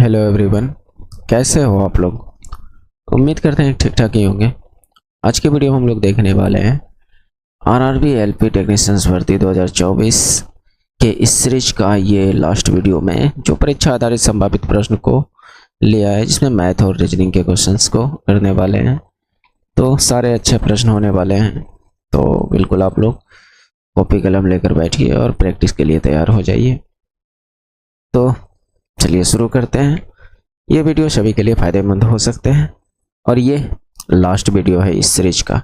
Hello everyone, कैसे हो आप लोग। उम्मीद करते हैं ठीक ठाक ही होंगे। आज के वीडियो में हम लोग देखने वाले हैं आरआरबी एलपी टेक्नीशियंस भर्ती 2024 के इस सीरीज का ये लास्ट वीडियो में जो परीक्षा आधारित संभावित प्रश्न को लिया है, जिसमें मैथ और रीजनिंग के क्वेश्चंस को करने वाले हैं। तो सारे अच्छे प्रश्न होने वाले हैं, तो बिल्कुल आप लोग कॉपी कलम लेकर बैठिए और प्रैक्टिस के लिए तैयार हो जाइए। तो चलिए शुरू करते हैं। ये वीडियो सभी के लिए फ़ायदेमंद हो सकते हैं और ये लास्ट वीडियो है इस सीरीज का।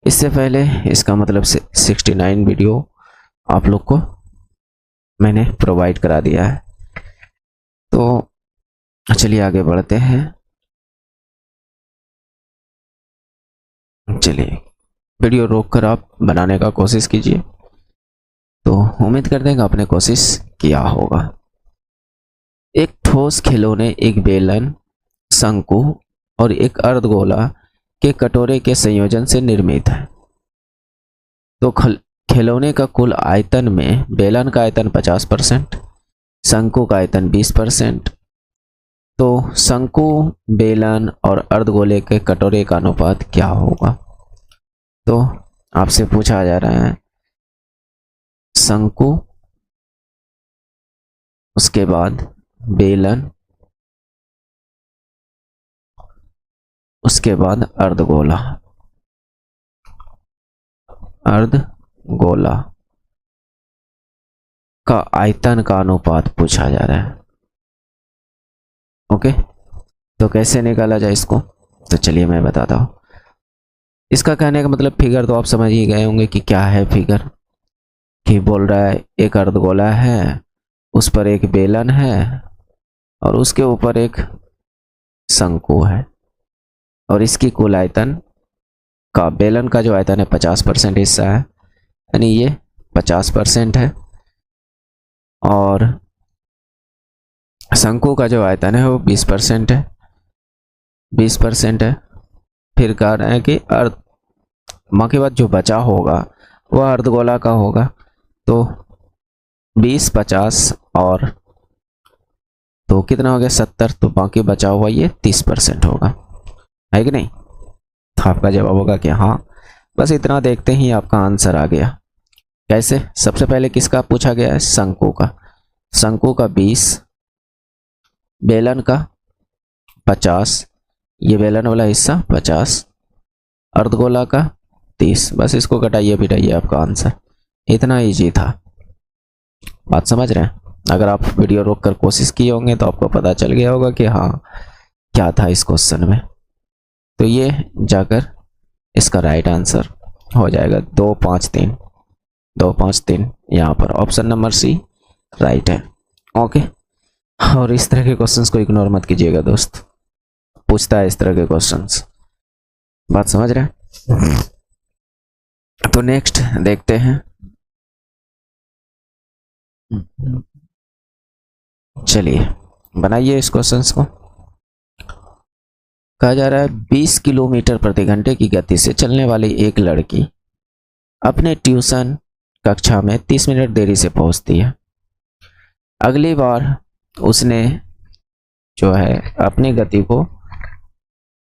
इससे पहले इसका मतलब 69 वीडियो आप लोग को मैंने प्रोवाइड करा दिया है। तो चलिए आगे बढ़ते हैं। चलिए वीडियो रोककर आप बनाने का कोशिश कीजिए। तो उम्मीद करते हैं कि आपने कोशिश किया होगा। एक ठोस खिलौने एक बेलन, शंकु और एक अर्धगोला के कटोरे के संयोजन से निर्मित है। तो खिलौने का कुल आयतन में बेलन का आयतन 50%, शंकु का आयतन 20%। तो शंकु, बेलन और अर्धगोले के कटोरे का अनुपात क्या होगा। तो आपसे पूछा जा रहा है शंकु, उसके बाद बेलन, उसके बाद अर्धगोला। अर्धगोला का आयतन का अनुपात पूछा जा रहा है। ओके, तो कैसे निकाला जाए इसको, तो चलिए मैं बताता हूं। इसका कहने का मतलब फिगर तो आप समझ ही गए होंगे कि क्या है फिगर। कि बोल रहा है एक अर्धगोला है, उस पर एक बेलन है और उसके ऊपर एक शंकु है, और इसकी कुल आयतन का, बेलन का जो आयतन है 50% हिस्सा है, यानी ये 50% है, और शंकु का जो आयतन है वो 20% है, 20% है। फिर कह रहे हैं कि माँ के बाद जो बचा होगा वह अर्धगोला का होगा। तो 20, 50 और तो कितना हो गया 70, तो बाकी बचा हुआ ये 30% होगा, है कि नहीं। तो आपका जवाब होगा कि हाँ। बस इतना देखते ही आपका आंसर आ गया। कैसे, सबसे पहले किसका पूछा गया है, शंकु का। शंकु का 20, बेलन का 50, ये बेलन वाला हिस्सा 50, अर्धगोला का 30। बस इसको घटाइए बिटाइए, आपका आंसर। इतना इजी था, बात समझ रहे हैं। अगर आप वीडियो रोक कर कोशिश किए होंगे तो आपको पता चल गया होगा कि हाँ क्या था इस क्वेश्चन में। तो ये जाकर इसका राइट आंसर हो जाएगा 253, 253 यहाँ पर ऑप्शन नंबर सी राइट है। ओके, और इस तरह के क्वेश्चंस को इग्नोर मत कीजिएगा दोस्त, पूछता है इस तरह के क्वेश्चंस, बात समझ रहे हैं। तो नेक्स्ट देखते हैं। चलिए बनाइए इस क्वेश्चंस को। कहा जा रहा है 20 किलोमीटर प्रति घंटे की गति से चलने वाली एक लड़की अपने ट्यूशन कक्षा में 30 मिनट देरी से पहुंचती है। अगली बार उसने जो है अपनी गति को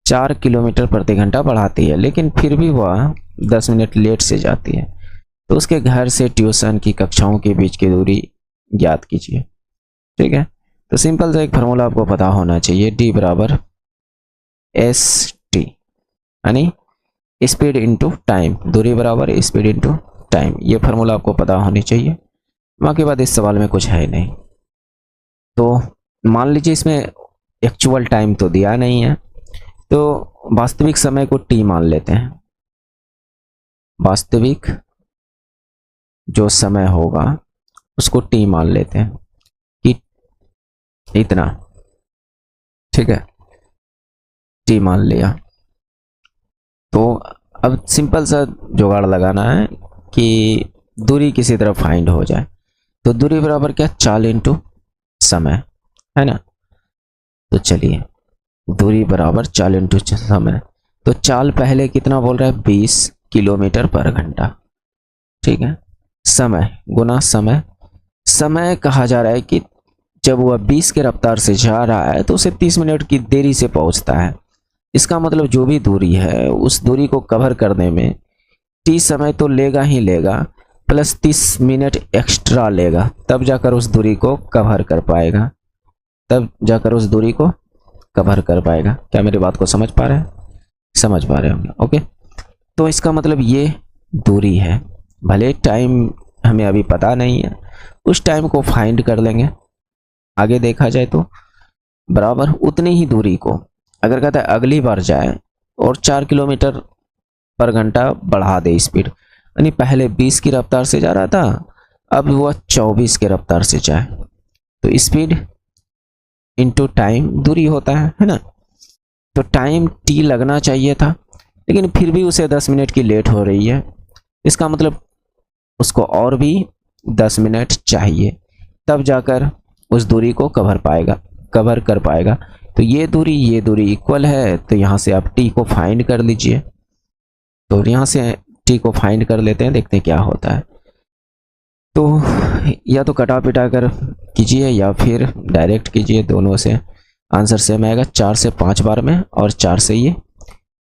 4 किलोमीटर प्रति घंटा बढ़ाती है, लेकिन फिर भी वह 10 मिनट लेट से जाती है। तो उसके घर से ट्यूशन की कक्षाओं के बीच की दूरी ज्ञात कीजिए। ठीक है, तो सिंपल सा एक फार्मूला आपको पता होना चाहिए, D बराबर ST, यानी स्पीड इंटू टाइम, दूरी बराबर स्पीड इंटू टाइम। ये फार्मूला आपको पता होनी चाहिए। बाकी बात इस सवाल में कुछ है नहीं। तो मान लीजिए इसमें एक्चुअल टाइम तो दिया नहीं है, तो वास्तविक समय को T मान लेते हैं। वास्तविक जो समय होगा उसको T मान लेते हैं कि इतना, ठीक है, T मान लिया। तो अब सिंपल सा जुगाड़ लगाना है कि दूरी किसी तरह फाइंड हो जाए। तो दूरी बराबर क्या, चाल इंटू समय, है ना। तो चलिए दूरी बराबर चाल इंटू समय। तो चाल पहले कितना बोल रहा है, 20 किलोमीटर पर घंटा, ठीक है। समय गुना समय, समय कहा जा रहा है कि जब वह 20 के रफ्तार से जा रहा है तो उसे 30 मिनट की देरी से पहुंचता है। इसका मतलब जो भी दूरी है उस दूरी को कवर करने में t समय तो लेगा ही लेगा, प्लस 30 मिनट एक्स्ट्रा लेगा, तब जाकर उस दूरी को कवर कर पाएगा, क्या मेरी बात को समझ पा रहे हैं? समझ पा रहे होंगे। ओके, तो इसका मतलब ये दूरी है। भले टाइम हमें अभी पता नहीं है, उस टाइम को फाइंड कर लेंगे आगे देखा जाए तो। बराबर उतनी ही दूरी को अगर कहता है अगली बार जाए और 4 किलोमीटर पर घंटा बढ़ा दे स्पीड, यानी पहले 20 की रफ्तार से जा रहा था, अब वह 24 के रफ्तार से जाए, तो स्पीड इनटू टाइम दूरी होता है ना। तो टाइम t लगना चाहिए था, लेकिन फिर भी उसे 10 मिनट की लेट हो रही है। इसका मतलब उसको और भी 10 मिनट चाहिए, तब जाकर उस दूरी को कवर कर पाएगा। तो ये दूरी इक्वल है, तो यहाँ से आप t को फाइंड कर लीजिए। तो यहाँ से t को फाइंड कर लेते हैं, देखते हैं क्या होता है। तो या तो कटा पिटा कर कीजिए या फिर डायरेक्ट कीजिए, दोनों से आंसर सेम आएगा। 4 से 5 बार में और 4 से ये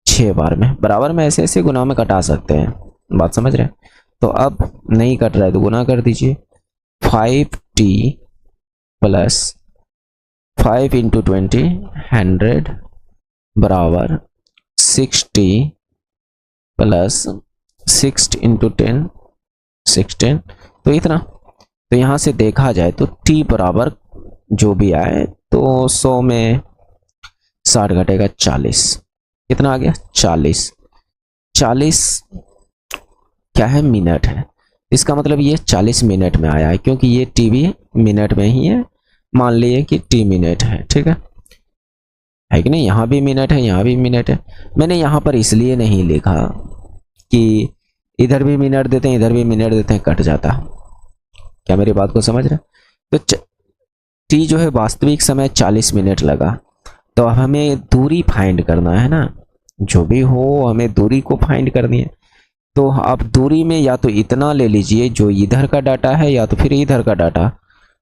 6 बार में, बराबर में ऐसे ऐसे गुना में कटा सकते हैं, बात समझ रहे हैं। तो अब नहीं कट रहा है तो गुना कर दीजिए। 5t प्लस 5 इंटू 20 100 बराबर 6t प्लस 6 इंटू 10 16, तो इतना। तो यहाँ से देखा जाए तो t बराबर जो भी आए तो 100 में 60 घटेगा 40, कितना आ गया 40 क्या है, मिनट है। इसका मतलब ये 40 मिनट में आया है, क्योंकि ये t भी मिनट में ही है, मान लिए कि t मिनट है, ठीक है कि नहीं। यहाँ भी मिनट है, यहाँ भी मिनट है। मैंने यहाँ पर इसलिए नहीं लिखा कि इधर भी मिनट देते हैं इधर भी मिनट देते हैं, कट जाता। क्या मेरी बात को समझ रहे? तो t जो है वास्तविक समय 40 मिनट लगा, तो अब हमें दूरी फाइंड करना है ना, जो भी हो हमें दूरी को फाइंड करनी है। तो आप दूरी में या तो इतना ले लीजिए जो इधर का डाटा है, या तो फिर इधर का डाटा,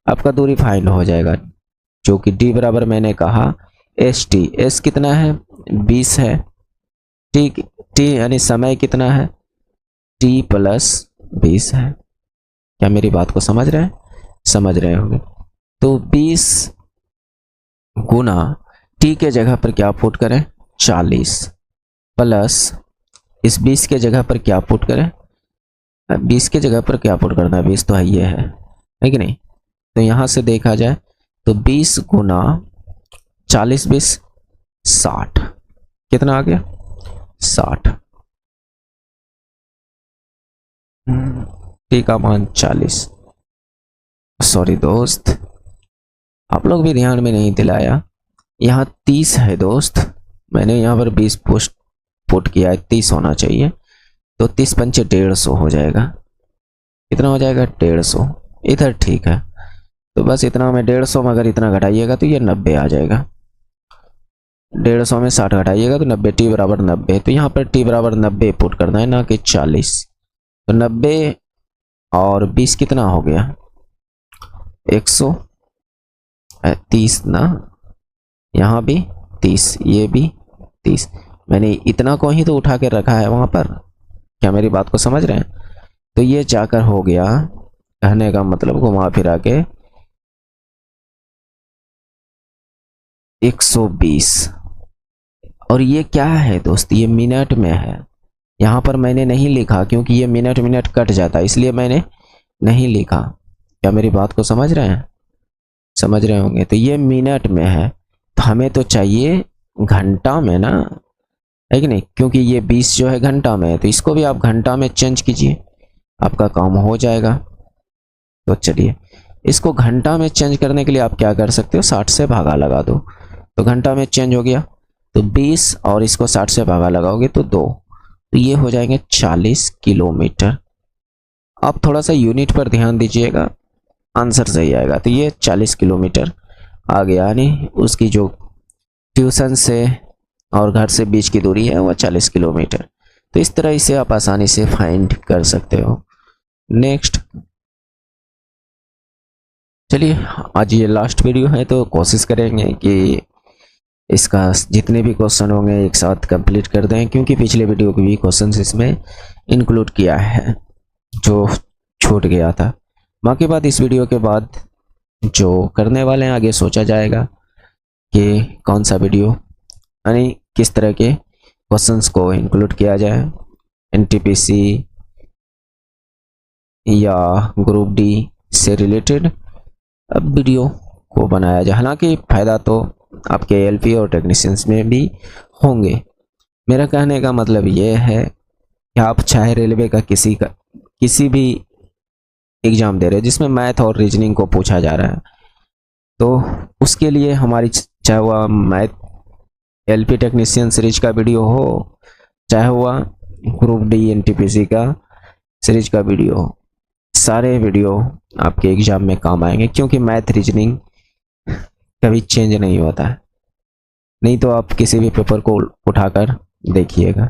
आपका दूरी फाइंड हो जाएगा, जो कि d बराबर मैंने कहा st, s कितना है 20 है, t यानी समय कितना है t प्लस 20 है। क्या मेरी बात को समझ रहे हैं? समझ रहे होंगे। तो 20 गुना t के जगह पर क्या पुट करें 40, प्लस इस 20 के जगह पर क्या पुट करें, 20 के जगह पर क्या पुट करना है, 20 तो है ये है कि नहीं। तो यहाँ से देखा जाए तो 20 गुना 40 20 60, कितना आ गया 60, t का मान 40। सॉरी दोस्त, आप लोग भी ध्यान में नहीं दिलाया, यहाँ 30 है दोस्त, मैंने यहाँ पर 20 पुट किया है, 30 होना चाहिए। तो 30 पंचे 150 हो जाएगा, कितना हो जाएगा 150, इधर ठीक है। तो बस इतना में 150 में अगर इतना घटाइएगा तो ये 90 आ जाएगा, 150 में 60 घटाइएगा तो 90, t बराबर 90। तो यहाँ पर t बराबर 90 पुट करना है, ना कि 40। तो 90 और 20 कितना हो गया 130 ना, यहाँ भी 30, ये भी 30, मैंने इतना को ही तो उठा के रखा है वहां पर। क्या मेरी बात को समझ रहे हैं? तो ये जाकर हो गया, कहने का मतलब घुमा फिरा के 120। और ये क्या है दोस्त, ये मिनट में है। यहाँ पर मैंने नहीं लिखा क्योंकि ये मिनट कट जाता है, इसलिए मैंने नहीं लिखा। क्या मेरी बात को समझ रहे हैं? समझ रहे होंगे। तो ये मिनट में है, तो हमें तो चाहिए घंटा में ना, है कि नहीं, क्योंकि ये 20 जो है घंटा में है, तो इसको भी आप घंटा में चेंज कीजिए, आपका काम हो जाएगा। तो चलिए, इसको घंटा में चेंज करने के लिए आप क्या कर सकते हो, 60 से भागा लगा दो, तो घंटा में चेंज हो गया। तो 20 और इसको 60 से भागा लगाओगे तो 2, तो ये हो जाएंगे 40 किलोमीटर। आप थोड़ा सा यूनिट पर ध्यान दीजिएगा, आंसर सही आएगा। तो ये 40 किलोमीटर आ गया, यानी उसकी जो ट्यूशन से और घर से बीच की दूरी है वह 40 किलोमीटर। तो इस तरह इसे आप आसानी से फाइंड कर सकते हो। नेक्स्ट चलिए, आज ये लास्ट वीडियो है तो कोशिश करेंगे कि इसका जितने भी क्वेश्चन होंगे एक साथ कंप्लीट कर दें, क्योंकि पिछले वीडियो के भी क्वेश्चन इसमें इंक्लूड किया है जो छूट गया था। बाकी बात इस वीडियो के बाद जो करने वाले हैं आगे सोचा जाएगा कि कौन सा वीडियो यानी किस तरह के क्वेश्चंस को इंक्लूड किया जाए, एनटीपीसी या ग्रुप डी से रिलेटेड अब वीडियो को बनाया जाए। हालांकि फ़ायदा तो आपके एलपी और टेक्नीशियंस में भी होंगे। मेरा कहने का मतलब ये है कि आप चाहे रेलवे का किसी भी एग्ज़ाम दे रहे हैं जिसमें मैथ और रीजनिंग को पूछा जा रहा है, तो उसके लिए हमारी चाहे वह मैथ एलपी टेक्नीशियन सीरीज का वीडियो हो, चाहे वह ग्रुप डी एनटीपीसी का सीरीज का वीडियो हो, सारे वीडियो आपके एग्ज़ाम में काम आएंगे, क्योंकि मैथ रीजनिंग कभी चेंज नहीं होता है। नहीं तो आप किसी भी पेपर को उठाकर देखिएगा,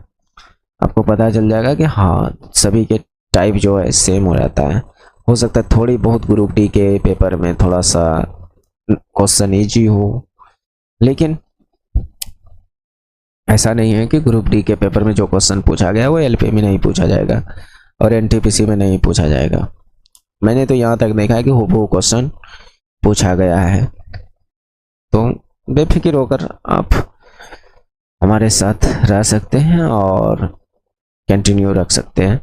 आपको पता चल जाएगा कि हाँ सभी के टाइप जो है सेम हो जाता है। हो सकता है थोड़ी बहुत ग्रुप डी के पेपर में थोड़ा सा क्वेश्चन ईजी हो, लेकिन ऐसा नहीं है कि ग्रुप डी के पेपर में जो क्वेश्चन पूछा गया वो एलपी में नहीं पूछा जाएगा और एनटीपीसी में नहीं पूछा जाएगा। मैंने तो यहाँ तक देखा है कि हूबहू क्वेश्चन पूछा गया है। तो बेफिक्र होकर आप हमारे साथ रह सकते हैं और कंटिन्यू रख सकते हैं,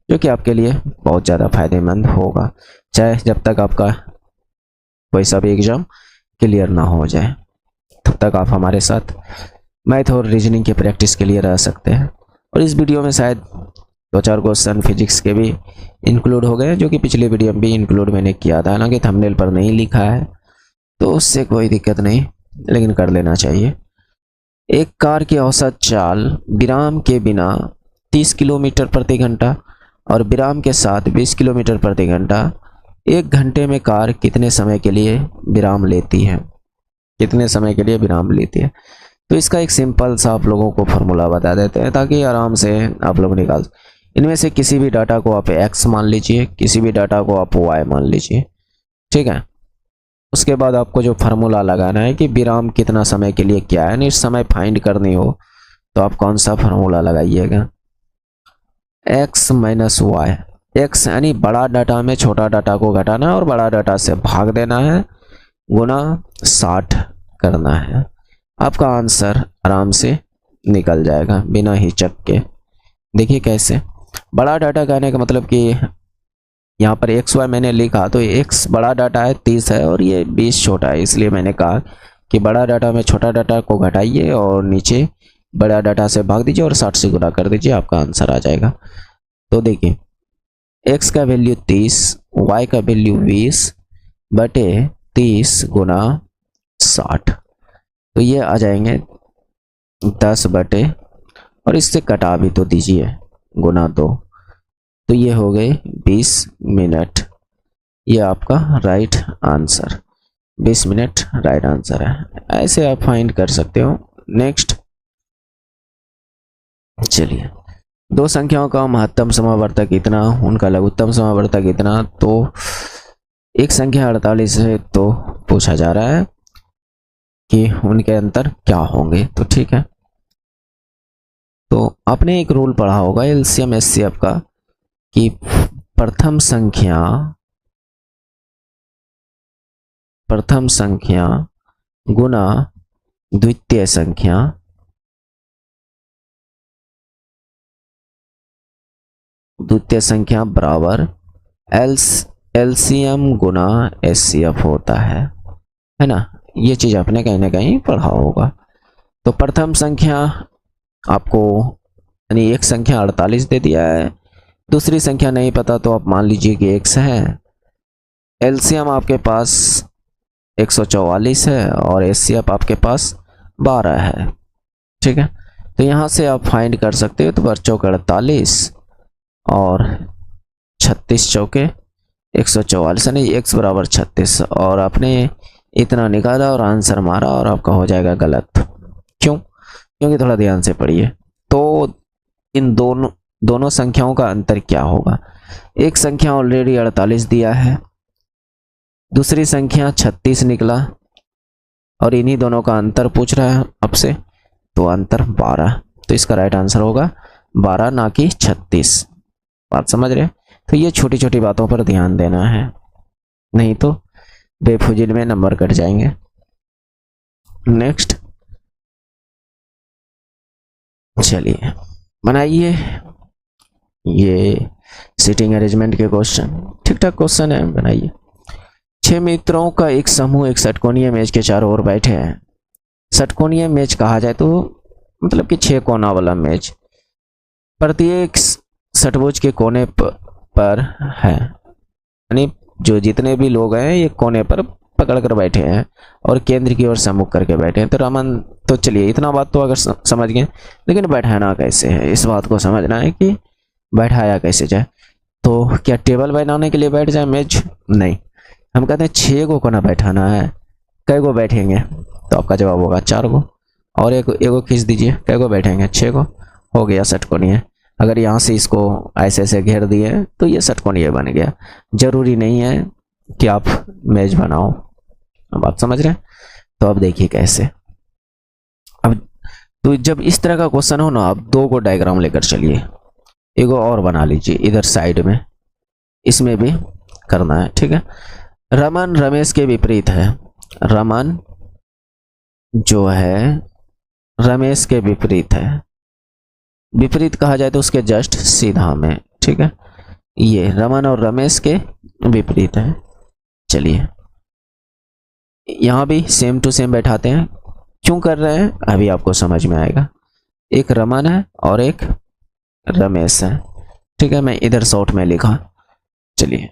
जो कि आपके लिए बहुत ज़्यादा फायदेमंद होगा, चाहे जब तक आपका कोई सा भी एग्ज़ाम क्लियर ना हो जाए तब तक आप हमारे साथ मैथ और रीजनिंग की प्रैक्टिस के लिए रह सकते हैं। और इस वीडियो में शायद 2-4 क्वेश्चन फिजिक्स के भी इंक्लूड हो गए, जो कि पिछले वीडियो में भी इंक्लूड मैंने किया था। हालांकि थंबनेल पर नहीं लिखा है तो उससे कोई दिक्कत नहीं, लेकिन कर लेना चाहिए। एक कार की औसत चाल विराम के बिना 30 किलोमीटर प्रति घंटा और विराम के साथ 20 किलोमीटर प्रति घंटा, एक घंटे में कार कितने समय के लिए विराम लेती है? कितने समय के लिए विराम लेती है? तो इसका एक सिंपल सा आप लोगों को फार्मूला बता देते हैं ताकि आराम से आप लोग निकाल। इनमें से किसी भी डाटा को आप x मान लीजिए, किसी भी डाटा को आप y मान लीजिए, ठीक है। उसके बाद आपको जो फार्मूला लगाना है कि विराम कितना समय के लिए क्या है, यानी समय फाइंड करनी हो तो आप कौन सा फार्मूला लगाइएगा, x माइनस वाई। x यानी बड़ा डाटा में छोटा डाटा को घटाना और बड़ा डाटा से भाग देना है, गुना 60 करना है। आपका आंसर आराम से निकल जाएगा बिना हिचक के। देखिए कैसे, बड़ा डाटा कहने का मतलब कि यहाँ पर एक्स वाई मैंने लिखा तो x बड़ा डाटा है 30 है और ये 20 छोटा है, इसलिए मैंने कहा कि बड़ा डाटा में छोटा डाटा को घटाइए और नीचे बड़ा डाटा से भाग दीजिए और 60 से गुना कर दीजिए, आपका आंसर आ जाएगा। तो देखिए x का वैल्यू 30, y का वैल्यू 20 बटे 30 गुना 60, तो ये आ जाएंगे 10 बटे, और इससे कटा भी तो दीजिए, गुना 2, तो ये हो गए 20 मिनट। ये आपका right answer, 20 minute right answer है। ऐसे आप फाइंड कर सकते हो। नेक्स्ट चलिए, दो संख्याओं का महत्तम समावर्तक इतना, उनका लघुत्तम समावर्तक इतना, तो एक संख्या 48 है तो पूछा जा रहा है कि उनके अंतर क्या होंगे। तो ठीक है, तो आपने एक रूल पढ़ा होगा एलसीएम एचसीएफ का कि प्रथम संख्या गुना द्वितीय संख्या बराबर एलसीएम गुना एचसीएफ होता है ना। ये चीज आपने कहीं ना कहीं पढ़ा होगा। तो प्रथम संख्या आपको यानी एक संख्या 48 दे दिया है, दूसरी संख्या नहीं पता तो आप मान लीजिए कि x है, एलसीएम आपके पास 144 है और एचसीएफ आपके पास 12 है, ठीक है। तो यहाँ से आप फाइंड कर सकते हो, तो 12 चौक 48 और 36 चौके 144, यानी x बराबर 36, और आपने इतना निकाला और आंसर मारा और आपका हो जाएगा गलत। क्यों? क्योंकि थोड़ा ध्यान से पढ़िए। तो इन दोनों संख्याओं का अंतर क्या होगा? एक संख्या ऑलरेडी 48 दिया है दूसरी संख्या 36 निकला और इन्हीं दोनों का अंतर पूछ रहा है आपसे, तो अंतर 12। तो इसका राइट आंसर होगा 12 ना कि 36। बात समझ रहे? तो ये छोटी छोटी बातों पर ध्यान देना है, नहीं तो बेफुजिल में नंबर कट जाएंगे। नेक्स्ट चलिए बनाइए ये सीटिंग अरेंजमेंट के क्वेश्चन। ठीक ठाक क्वेश्चन है, बनाइए। 6 मित्रों का एक समूह एक षटकोणीय मेज के चारों ओर बैठे हैं। षटकोणीय मेज कहा जाए तो मतलब कि 6 कोना वाला मेज, प्रत्येक षटभुज के कोने पर है, यानी जो जितने भी लोग हैं ये कोने पर पकड़ कर बैठे हैं और केंद्र की ओर सम्मुख करके बैठे हैं। तो रमन, तो चलिए इतना बात तो अगर समझ गए, लेकिन बैठाना कैसे है इस बात को समझना है कि बैठाया कैसे जाए। तो क्या टेबल बनाने के लिए बैठ जाए मेज? नहीं, हम कहते हैं 6 को कोना बैठाना है। कै को बैठेंगे? तो आपका जवाब होगा 4 को। और एक खींच दीजिए, कै को बैठेंगे? 6 को। हो गया षटकोणीय। अगर यहाँ से इसको ऐसे ऐसे घेर दिए तो ये षटकोणीय बन गया। जरूरी नहीं है कि आप मेज बनाओ। अब आप समझ रहे हैं? तो अब देखिए कैसे। अब तो जब इस तरह का क्वेश्चन हो ना, आप 2 को डायग्राम लेकर चलिए, एक और बना लीजिए इधर साइड में, इसमें भी करना है। ठीक है। रमन रमेश के विपरीत है। रमन जो है रमेश के विपरीत है। विपरीत कहा जाए तो उसके जस्ट सीधा में। ठीक है, ये रमन और रमेश के विपरीत है। चलिए यहां भी सेम टू सेम बैठाते हैं। क्यों कर रहे हैं अभी आपको समझ में आएगा। एक रमन है और एक रमेश है। ठीक है, मैं इधर शॉर्ट में लिखा। चलिए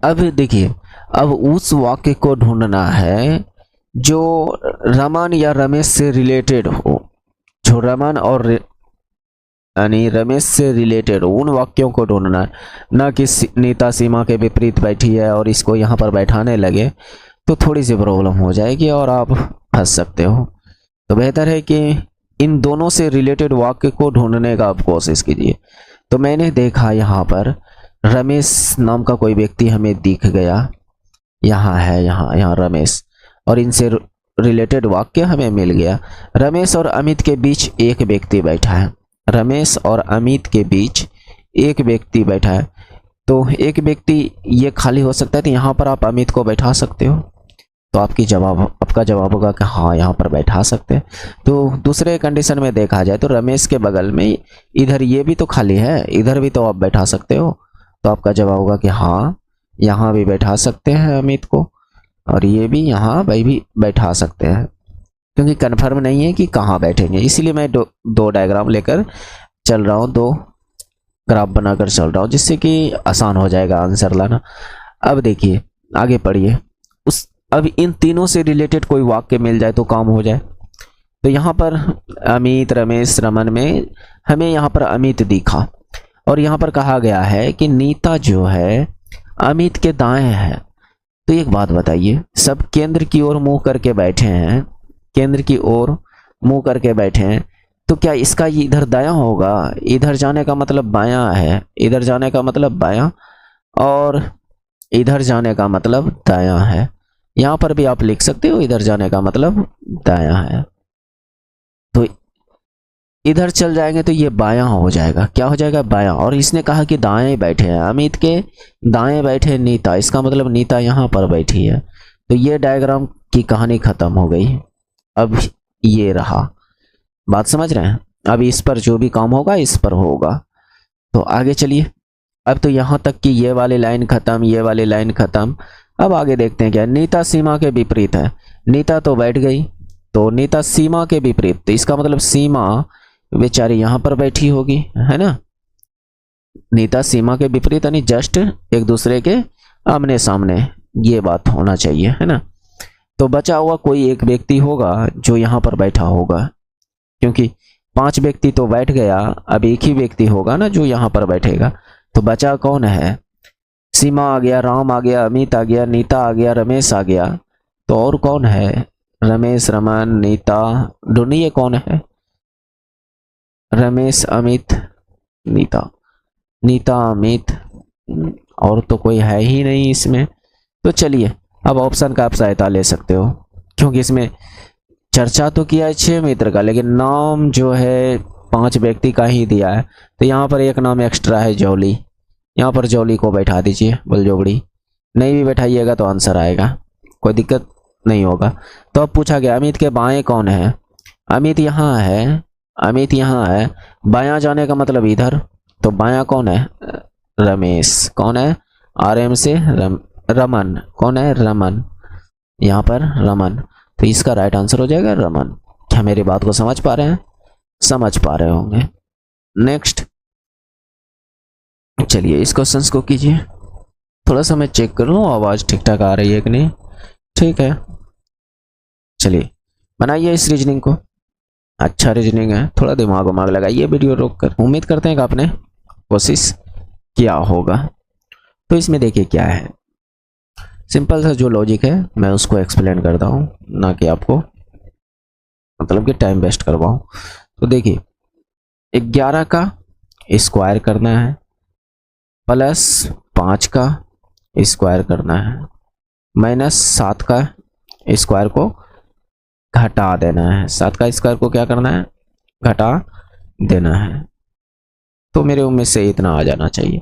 अब देखिए, अब उस वाक्य को ढूंढना है जो रमन या रमेश से रिलेटेड हो, जो रमन और यानी रमेश से रिलेटेड उन वाक्यों को ढूंढना है, ना कि नीता सीमा के विपरीत बैठी है और इसको यहाँ पर बैठाने लगे तो थोड़ी सी प्रॉब्लम हो जाएगी और आप फंस सकते हो। तो बेहतर है कि इन दोनों से रिलेटेड वाक्य को ढूंढने का आप कोशिश कीजिए। तो मैंने देखा यहाँ पर रमेश नाम का कोई व्यक्ति हमें दिख गया, यहाँ है, यहाँ रमेश, और इनसे रिलेटेड वाक्य हमें मिल गया। रमेश और अमित के बीच एक व्यक्ति बैठा है। रमेश और अमित के बीच एक व्यक्ति बैठा है। तो एक व्यक्ति ये खाली हो सकता है, तो यहाँ पर आप अमित को बैठा सकते हो। तो आपका जवाब होगा कि हाँ यहाँ पर बैठा सकते हैं। तो दूसरे कंडीशन में देखा जाए तो रमेश के बगल में इधर ये भी तो खाली है, इधर भी तो आप बैठा सकते हो। तो आपका जवाब होगा कि हाँ यहाँ भी बैठा सकते हैं अमित को, और ये भी यहाँ भाई भी बैठा सकते हैं, क्योंकि कन्फर्म नहीं है कि कहाँ बैठेंगे। इसीलिए मैं दो डायग्राम लेकर चल रहा हूँ, 2 ग्राफ बनाकर चल रहा हूँ, जिससे कि आसान हो जाएगा आंसर लाना। अब देखिए आगे पढ़िए। अब इन तीनों से रिलेटेड कोई वाक्य मिल जाए तो काम हो जाए। तो यहाँ पर अमित, रमेश, रमन में हमें यहाँ पर अमित दिखा, और यहाँ पर कहा गया है कि नीता जो है अमित के दाएं है। तो एक बात बताइए, सब केंद्र की ओर मुंह करके बैठे हैं, केंद्र की ओर मुंह करके बैठे हैं, तो क्या इसका इधर दायां होगा? इधर जाने का मतलब बायां है, इधर जाने का मतलब बायां, और इधर जाने का मतलब दायां है। यहां पर भी आप लिख सकते हो इधर जाने का मतलब दायां है। तो इधर चल जाएंगे तो ये बायां हो जाएगा। क्या हो जाएगा? बायां। और इसने कहा कि दाएं बैठे हैं, अमित के दाएं बैठे नीता, इसका मतलब नीता यहां पर बैठी है। तो ये डायग्राम की कहानी खत्म हो गई। अब ये रहा, बात समझ रहे हैं? अब इस पर जो भी काम होगा इस पर होगा। तो आगे चलिए। अब तो यहां तक कि ये वाली लाइन खत्म, ये वाली लाइन खत्म। अब आगे देखते हैं क्या। नीता सीमा के विपरीत है। नीता तो बैठ गई, तो नीता सीमा के विपरीत, तो इसका मतलब सीमा बेचारी यहां पर बैठी होगी, है ना। नीता सीमा के विपरीत यानी जस्ट एक दूसरे के आमने सामने, ये बात होना चाहिए, है ना। तो बचा हुआ कोई एक व्यक्ति होगा जो यहां पर बैठा होगा, क्योंकि 5 व्यक्ति तो बैठ गया, अब एक ही व्यक्ति होगा ना जो यहां पर बैठेगा। तो बचा कौन है? सीमा आ गया, राम आ गया, अमित आ गया, नीता आ गया, रमेश आ गया। तो और कौन है? रमेश, रमन, नीता, ढूंढिए कौन है? रमेश, अमित, नीता, नीता, अमित और तो कोई है ही नहीं इसमें। तो चलिए अब ऑप्शन का आप सहायता ले सकते हो, क्योंकि इसमें चर्चा तो किया है 6 मित्र का, लेकिन नाम जो है 5 व्यक्ति का ही दिया है। तो यहाँ पर एक नाम एक्स्ट्रा है जौली, यहाँ पर जौली को बैठा दीजिए, बलजोबड़ी। नहीं भी बैठाइएगा तो आंसर आएगा, कोई दिक्कत नहीं होगा। तो अब पूछा गया अमित के बाएं कौन है। अमित यहाँ है, अमित यहाँ है, बायां जाने का मतलब इधर, तो बायां कौन है, रमेश। कौन है, RM से रमन। कौन है, रमन, यहाँ पर रमन। तो इसका राइट आंसर हो जाएगा रमन। क्या मेरी बात को समझ पा रहे हैं, समझ पा रहे होंगे। नेक्स्ट चलिए इस क्वेश्चन को कीजिए। थोड़ा सा मैं चेक कर लूँ आवाज ठीक ठाक आ रही है कि नहीं। ठीक है, चलिए बनाइए इस रीजनिंग को। अच्छा रीजनिंग है, थोड़ा दिमाग उमाग लगाइए वीडियो रोक कर। उम्मीद करते हैं कि आपने कोशिश किया होगा। तो इसमें देखिए क्या है, सिंपल सा जो लॉजिक है मैं उसको एक्सप्लेन करता हूँ, ना कि आपको मतलब कि टाइम वेस्ट करवाऊँ। तो देखिए 11 का स्क्वायर करना है प्लस 5 का स्क्वायर करना है माइनस 7 का स्क्वायर को घटा देना है। 7 का स्क्वायर को क्या करना है, घटा देना है। तो मेरे उम्मीद से इतना आ जाना चाहिए।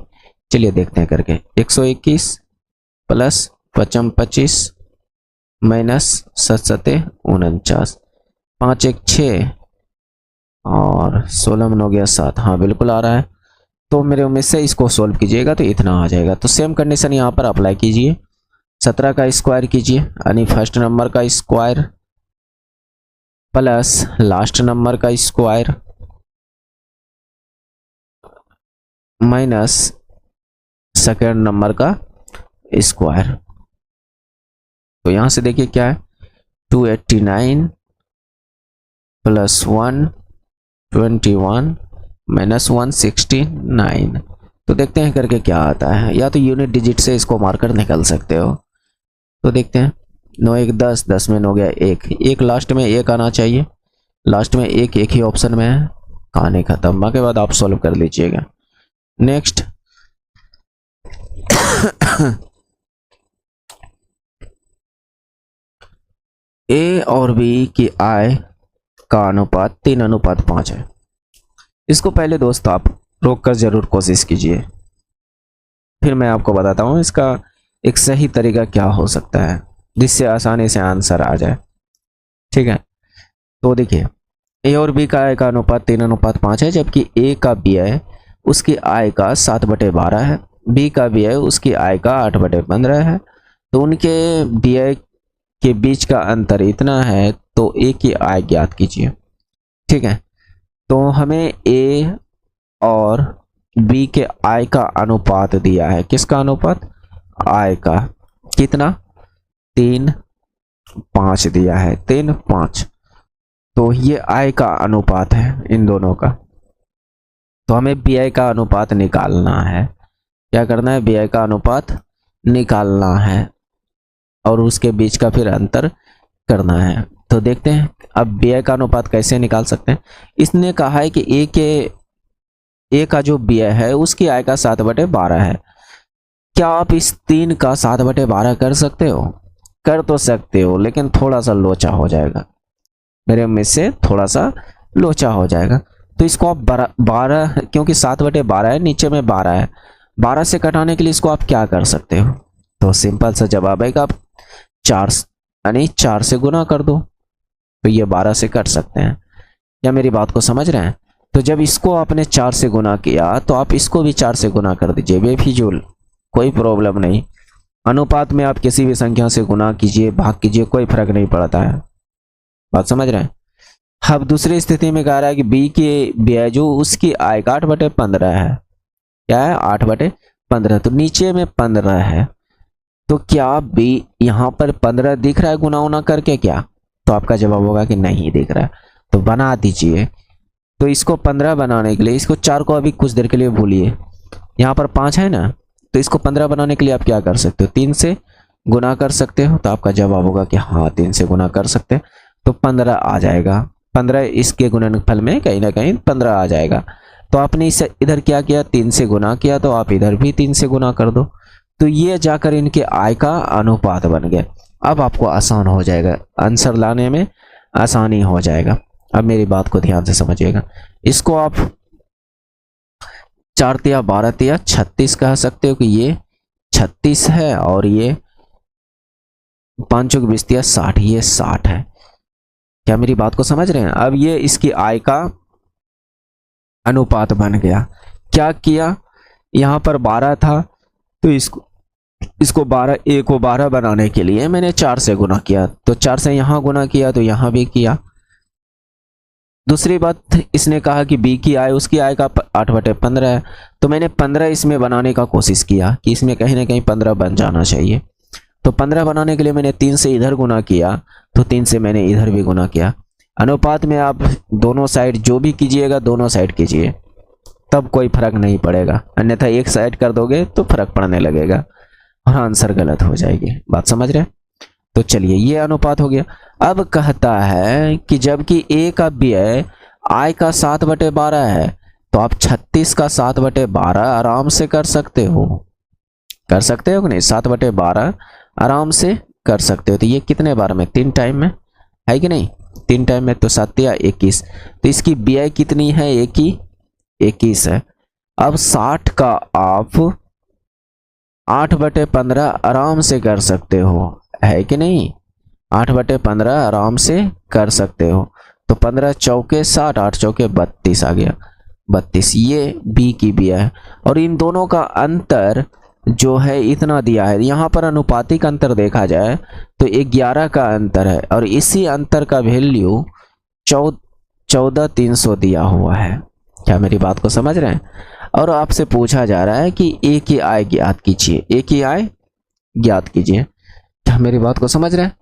चलिए देखते हैं करके। 121 प्लस 5 25 माइनस 7 49, 5 1 6 और 16 में हो गया 7। हाँ बिल्कुल आ रहा है। तो मेरे उम्मीद से इसको सोल्व कीजिएगा तो इतना आ जाएगा। तो सेम कंडीशन यहाँ पर अप्लाई कीजिए। 17 का स्क्वायर कीजिए, यानी फर्स्ट नंबर का स्क्वायर प्लस लास्ट नंबर का स्क्वायर माइनस सेकेंड नंबर का स्क्वायर। तो यहां से देखिए क्या है, 289 प्लस 121 माइनस 169। तो देखते हैं करके क्या आता है, या तो यूनिट डिजिट से इसको मार्कर निकल सकते हो। तो देखते हैं 9 1 10, 10 में 9 गया 1 लास्ट में 1 आना चाहिए। लास्ट में एक ही ऑप्शन में है, कहानी खत्म। बाकी बाद आप सॉल्व कर लीजिएगा। नेक्स्ट ए और बी की आय का अनुपात 3:5 है। इसको पहले दोस्त आप रोक कर जरूर कोशिश कीजिए, फिर मैं आपको बताता हूँ इसका एक सही तरीका क्या हो सकता है जिससे आसानी से आंसर आ जाए। ठीक है, तो देखिए ए और बी का आय का अनुपात 3:5 है, जबकि ए का व्यय उसकी आय का 7/12 है, बी का व्यय उसकी आय का 8/15 है। तो उनके व्यय के बीच का अंतर इतना है, तो ए की आय ज्ञात कीजिए। ठीक है, तो हमें ए और बी के आय का अनुपात दिया है। किसका अनुपात, आय का। कितना, 3:5 दिया है, 3:5। तो ये आय का अनुपात है इन दोनों का। तो हमें व्यय का अनुपात निकालना है। क्या करना है, व्यय का अनुपात निकालना है और उसके बीच का फिर अंतर करना है। तो देखते हैं अब व्यय का अनुपात कैसे निकाल सकते हैं। इसने कहा है कि ए का जो व्यय है उसकी आय का 7/12 है। क्या आप इस 3 का 7/12 कर सकते हो? कर तो सकते हो, लेकिन थोड़ा सा लोचा हो जाएगा, मेरे में से थोड़ा सा लोचा हो जाएगा। तो इसको आप 12, क्योंकि 7/12 है, नीचे में 12 है, 12 से कटाने के लिए इसको आप क्या कर सकते हो? तो सिंपल सा जवाब है कि आप 4 से गुना कर दो, तो ये 12 से कट सकते हैं। क्या मेरी बात को समझ रहे हैं? तो जब इसको आपने 4 से गुना किया तो आप इसको भी 4 से गुना कर दीजिए, बेफिजूल, कोई प्रॉब्लम नहीं। अनुपात में आप किसी भी संख्या से गुना कीजिए, भाग कीजिए, कोई फर्क नहीं पड़ता है। बात समझ रहे हैं? अब दूसरी स्थिति में कह रहा है कि बी के व्यय जो उसकी आय का 8/15 है। क्या है, 8/15। तो नीचे में 15 है, तो क्या बी यहाँ पर 15 दिख रहा है गुना उना करके क्या? तो आपका जवाब होगा कि नहीं दिख रहा है, तो बना दीजिए। तो इसको 15 बनाने के लिए, इसको 4 को अभी कुछ देर के लिए भूलिए, यहाँ पर 5 है ना, तो इसको 15 बनाने के लिए आप क्या कर सकते हो, 3 से गुना कर सकते हो। तो आपका जवाब होगा कि हाँ 3 से गुना कर सकते हैं, तो 15 आ जाएगा। 15 इसके गुणनफल में कहीं ना कहीं 15 आ जाएगा। तो आपने इसे इधर क्या किया, 3 से गुना किया, तो आप इधर भी 3 से गुना कर दो। तो ये जाकर इनके आय का अनुपात बन गया। अब आपको आसान हो जाएगा, आंसर लाने में आसानी हो जाएगा। अब मेरी बात को ध्यान से समझिएगा। इसको आप 4 तिया 12 तिया 36 कह सकते हो कि ये 36 है और ये 5 चौक 20 तिया 60, ये 60 है। क्या मेरी बात को समझ रहे हैं? अब ये इसकी आय का अनुपात बन गया। क्या किया, यहां पर 12 था तो इसको 12, ए को 12 बनाने के लिए मैंने 4 से गुना किया, तो 4 से यहां गुना किया तो यहां भी किया। दूसरी बात, इसने कहा कि बी की आय, उसकी आय का 8/15 है, तो मैंने 15 इसमें बनाने का कोशिश किया कि इसमें कहीं ना कहीं 15 बन जाना चाहिए। तो 15 बनाने के लिए मैंने 3 से इधर गुना किया, तो 3 से मैंने इधर भी गुना किया। अनुपात में आप दोनों साइड जो भी कीजिएगा, दोनों साइड कीजिए, तब कोई फर्क नहीं पड़ेगा, अन्यथा एक साइड कर दोगे तो फर्क पड़ने लगेगा और आंसर गलत हो जाएगी। बात समझ रहे हैं? तो चलिए, ये अनुपात हो गया। अब कहता है कि जबकि ए का व्यय आय का 7/12 है, तो आप 36 का 7/12 आराम से कर सकते हो। कर सकते हो कि नहीं? 7/12 आराम से कर सकते हो। तो ये कितने बार में? 3 टाइम में है कि नहीं? 3 टाइम में, तो 7 या 21, तो इसकी व्यय कितनी है? 21 है। अब 60 का आप 8/15 आराम से कर सकते हो, है कि नहीं? 8/15 आराम से कर सकते हो। तो 15 चौके 60, 8 चौके 32 आ गया, 32। ये बी की व्यय है। और इन दोनों का अंतर जो है इतना दिया है। यहाँ पर अनुपातिक अंतर देखा जाए तो 11 का अंतर है, और इसी अंतर का वैल्यू 14,300 दिया हुआ है। क्या मेरी बात को समझ रहे हैं? और आपसे पूछा जा रहा है कि ए की आय ज्ञात कीजिए, ए की आय ज्ञात कीजिए। क्या मेरी बात को समझ रहे हैं?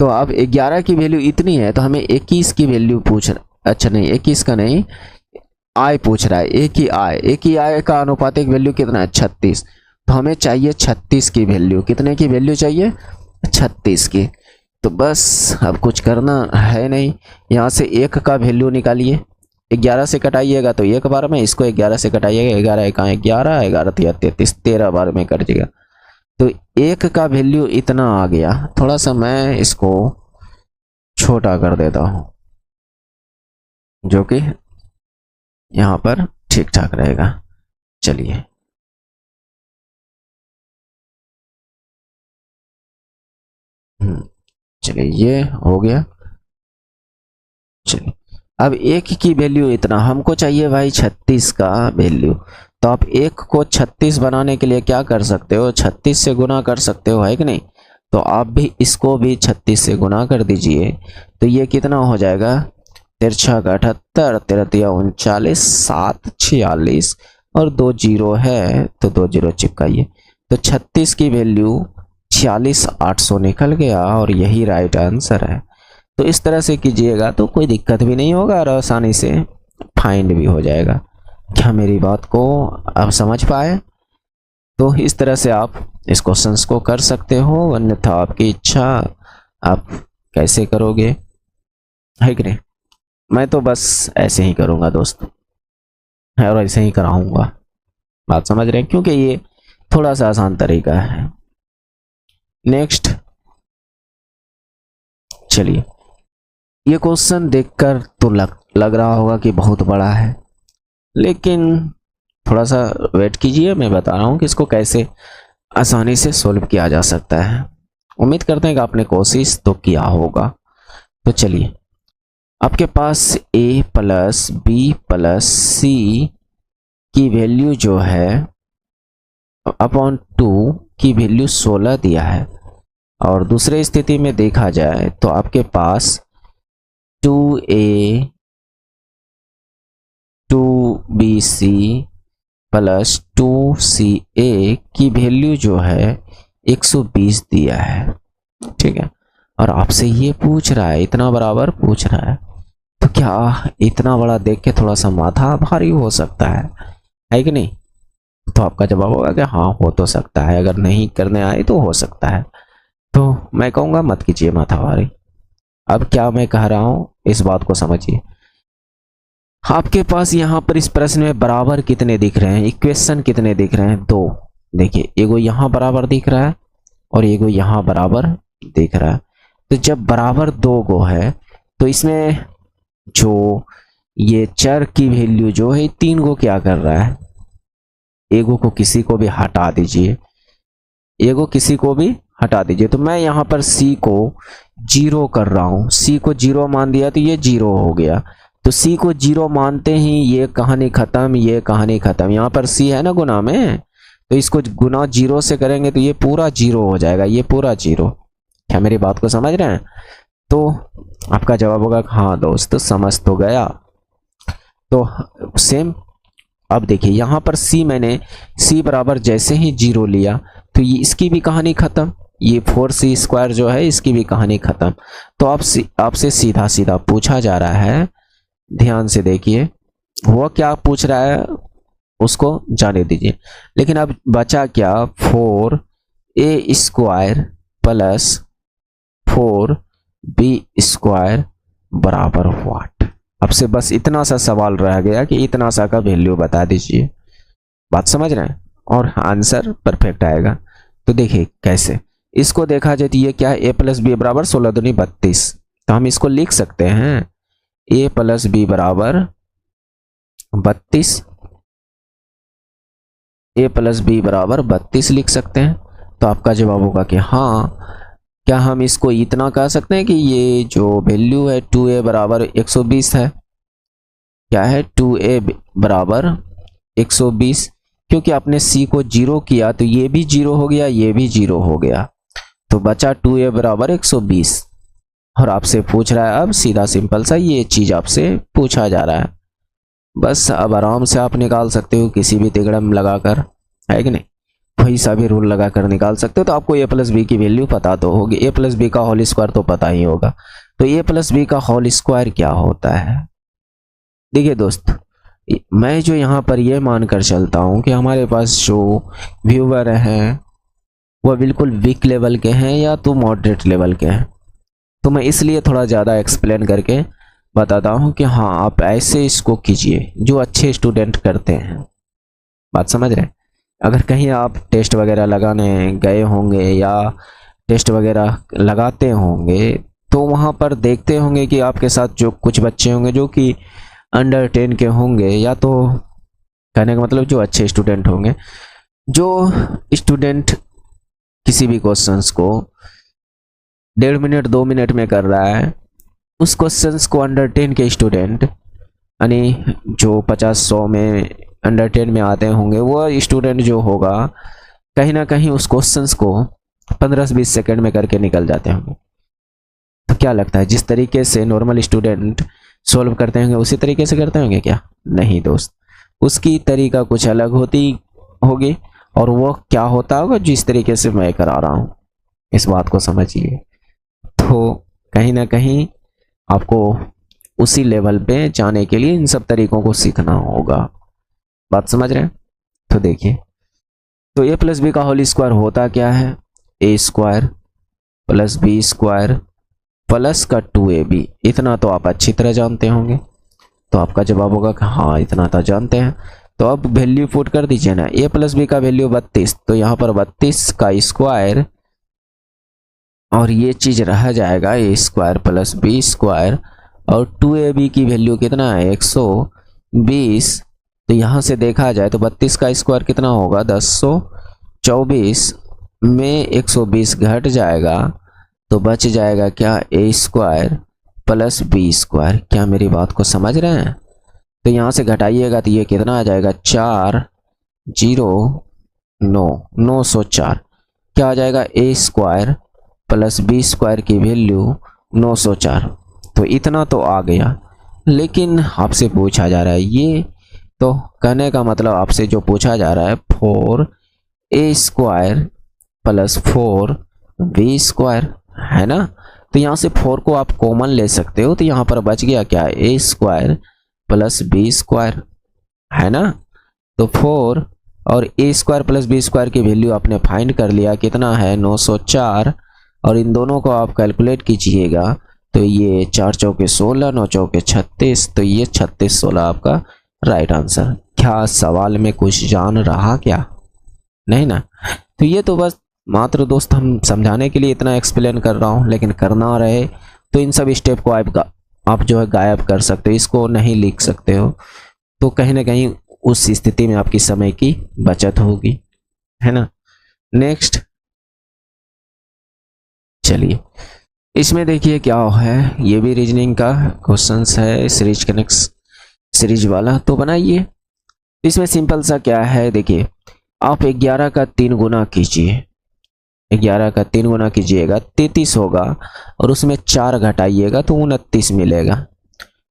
तो अब 11 की वैल्यू इतनी है, तो हमें 21 की वैल्यू अच्छा नहीं, 21 का नहीं, आय पूछ रहा है। ए की आय का अनुपातिक वैल्यू कितना है? 36। तो हमें चाहिए 36 की वैल्यू। कितने की वैल्यू चाहिए? 36 की। तो बस अब कुछ करना है नहीं, यहाँ से 1 का वैल्यू निकालिए। 11 से कटाइएगा तो 1 बार में, इसको 11 से कटाइएगा, 11 का 11, 11 तिया 33, 13 बार में कटिएगा। तो 1 का वैल्यू इतना आ गया। थोड़ा सा मैं इसको छोटा कर देता हूं, जो कि यहां पर ठीक ठाक रहेगा। चलिए, चलिए ये हो गया। चलिए, अब 1 की वैल्यू इतना, हमको चाहिए भाई 36 का वैल्यू। तो आप 1 को 36 बनाने के लिए क्या कर सकते हो? 36 से गुना कर सकते हो, है कि नहीं? तो आप भी इसको भी 36 से गुना कर दीजिए। तो ये कितना हो जाएगा? 3 का 78, 13 तिया 39, 7 46 और 2 जीरो है, तो 2 जीरो चिपकाइए। तो 36 की वैल्यू 46,800 निकल गया, और यही राइट आंसर है। तो इस तरह से कीजिएगा तो कोई दिक्कत भी नहीं होगा और आसानी से फाइंड भी हो जाएगा। क्या मेरी बात को आप समझ पाए? तो इस तरह से आप इस क्वेश्चंस को कर सकते हो, अन्यथा आपकी इच्छा, आप कैसे करोगे, है कि नहीं? मैं तो बस ऐसे ही करूंगा दोस्त, और ऐसे ही कराऊंगा। बात समझ रहे हैं? क्योंकि ये थोड़ा सा आसान तरीका है। नेक्स्ट, चलिए, ये क्वेश्चन देखकर तो लग रहा होगा कि बहुत बड़ा है, लेकिन थोड़ा सा वेट कीजिए, मैं बता रहा हूँ कि इसको कैसे आसानी से सोल्व किया जा सकता है। उम्मीद करते हैं कि आपने कोशिश तो किया होगा। तो चलिए, आपके पास a प्लस बी प्लस सी की वैल्यू जो है अपॉन 2 की वैल्यू 16 दिया है, और दूसरे स्थिति में देखा जाए तो आपके पास 2a 2bc प्लस 2ca की वैल्यू जो है 120 दिया है, ठीक है। और आपसे ये पूछ रहा है, इतना बराबर पूछ रहा है, तो क्या इतना बड़ा देख के थोड़ा सा माथा भारी हो सकता है कि नहीं? तो आपका जवाब होगा कि हाँ, हो तो सकता है, अगर नहीं करने आए तो हो सकता है। तो मैं कहूँगा मत कीजिए माथा भारी। अब क्या मैं कह रहा हूँ इस बात को समझिए। आपके पास यहाँ पर इस प्रश्न में बराबर कितने दिख रहे हैं, इक्वेशन कितने दिख रहे हैं? 2। देखिए एगो यहाँ बराबर दिख रहा है और एगो यहाँ बराबर दिख रहा है। तो जब बराबर दो गो है तो इसमें जो ये चर की वैल्यू जो है 3 गो क्या कर रहा है, एगो को किसी को भी हटा दीजिए, एगो किसी को भी हटा दीजिए। तो मैं यहाँ पर सी को 0 कर रहा हूँ, सी को 0 मान दिया तो ये 0 हो गया। तो सी को 0 मानते ही ये कहानी खत्म, ये कहानी खत्म। यहाँ पर सी है ना गुना में, तो इसको गुना 0 से करेंगे तो ये पूरा 0 हो जाएगा, ये पूरा 0। क्या मेरी बात को समझ रहे हैं? तो आपका जवाब होगा हाँ दोस्त समझ तो गया। तो सेम अब देखिए यहाँ पर सी मैंने सी बराबर जैसे ही 0 लिया तो ये इसकी भी कहानी खत्म, ये 4c² जो है इसकी भी कहानी खत्म। तो आपसे सीधा सीधा पूछा जा रहा है, ध्यान से देखिए वो क्या पूछ रहा है उसको जाने दीजिए। लेकिन अब बचा क्या, 4a² प्लस 4b² बराबर व्हाट। अब से बस इतना सा सवाल रह गया कि इतना सा का वैल्यू बता दीजिए। बात समझ रहे हैं? और आंसर परफेक्ट आएगा। तो देखिए कैसे इसको देखा जाए तो ये क्या है, a प्लस बी बराबर 16 दूनी 32। तो हम इसको लिख सकते हैं a प्लस बी बराबर 32, a प्लस बी बराबर 32 लिख सकते हैं। तो आपका जवाब होगा कि हाँ। क्या हम इसको इतना कह सकते हैं कि ये जो वैल्यू है 2a बराबर 120 है? क्या है, 2a बराबर 120, क्योंकि आपने c को 0 किया तो ये भी 0 हो गया, ये भी 0 हो गया, तो बचा 2a बराबर 120। और आपसे पूछ रहा है अब सीधा सिंपल सा ये चीज आपसे पूछा जा रहा है। बस अब आराम से आप निकाल सकते हो किसी भी तिगड़म लगाकर, है कि नहीं, कोई सा भी रूल लगाकर निकाल सकते हो। तो आपको a प्लस बी की वैल्यू पता तो होगी, a प्लस बी का होल स्क्वायर तो पता ही होगा। तो a प्लस बी का होल स्क्वायर क्या होता है? देखिए दोस्त, मैं जो यहाँ पर ये मानकर चलता हूँ कि हमारे पास जो व्यूवर हैं वह बिल्कुल वीक लेवल के हैं या तो मॉडरेट लेवल के हैं, तो मैं इसलिए थोड़ा ज़्यादा एक्सप्लेन करके बताता हूँ कि हाँ आप ऐसे इसको कीजिए जो अच्छे स्टूडेंट करते हैं। बात समझ रहे हैं? अगर कहीं आप टेस्ट वगैरह लगाने गए होंगे या टेस्ट वगैरह लगाते होंगे तो वहाँ पर देखते होंगे कि आपके साथ जो कुछ बच्चे होंगे जो कि अंडर 10 के होंगे, या तो कहने का मतलब जो अच्छे स्टूडेंट होंगे, जो स्टूडेंट किसी भी क्वेश्चंस को 1.5 मिनट 2 मिनट में कर रहा है, उस क्वेश्चंस को अंडर 10 के स्टूडेंट यानी जो 50-100 में अंडर 10 में आते होंगे, वो स्टूडेंट जो होगा कहीं ना कहीं उस क्वेश्चंस को 15-20 सेकंड में करके निकल जाते होंगे। तो क्या लगता है जिस तरीके से नॉर्मल स्टूडेंट सॉल्व करते होंगे उसी तरीके से करते होंगे क्या? नहीं दोस्त, उसकी तरीका कुछ अलग होती होगी, और वो क्या होता होगा जिस तरीके से मैं करा रहा हूँ, इस बात को समझिए। तो कहीं ना कहीं आपको उसी लेवल पे जाने के लिए इन सब तरीकों को सीखना होगा। बात समझ रहे हैं? तो देखिए, तो a प्लस बी का होल स्क्वायर होता क्या है, a² प्लस b² प्लस का 2ab। इतना तो आप अच्छी तरह जानते होंगे, तो आपका जवाब होगा कि हाँ इतना तो जानते हैं। तो अब वैल्यू पुट कर दीजिए ना, a प्लस बी का वैल्यू 32, तो यहाँ पर 32 का स्क्वायर और ये चीज रह जाएगा a² प्लस b², और 2ab की वैल्यू कितना है 120। तो यहाँ से देखा जाए तो 32 का स्क्वायर कितना होगा 1024 में 120 घट जाएगा, तो बच जाएगा क्या a² प्लस b²। क्या मेरी बात को समझ रहे हैं? तो यहाँ से घटाइएगा तो ये कितना आ जाएगा 904। क्या आ जाएगा a² प्लस b² की वैल्यू 904। तो इतना तो आ गया, लेकिन आपसे पूछा जा रहा है ये, तो कहने का मतलब आपसे जो पूछा जा रहा है 4a² प्लस 4b² है ना। तो यहाँ से 4 को आप कॉमन ले सकते हो, तो यहाँ पर बच गया क्या a² प्लस b² है ना। तो 4 और a² प्लस b² की वैल्यू आपने फाइंड कर लिया, कितना है 904, और इन दोनों को आप कैलकुलेट कीजिएगा तो ये 4 चौके 16, 9 चौके 36, तो ये 36-16 आपका राइट आंसर। क्या सवाल में कुछ जान रहा क्या? नहीं ना। तो ये तो बस मात्र दोस्त हम समझाने के लिए इतना एक्सप्लेन कर रहा हूँ, लेकिन करना रहे तो इन सब स्टेप को आप जो है गायब कर सकते हो, इसको नहीं लिख सकते हो। तो कहीं ना कहीं उस स्थिति में आपकी समय की बचत होगी, है ना। नेक्स्ट चलिए, इसमें देखिए क्या है, ये भी रीजनिंग का क्वेश्चंस है, सीरीज कनेक्ट सीरीज वाला। तो बनाइए। इसमें सिंपल सा क्या है, देखिए आप 11 का 3 गुना कीजिए, 11 का 3 गुना कीजिएगा 33 होगा, और उसमें 4 घटाइएगा तो 29 मिलेगा।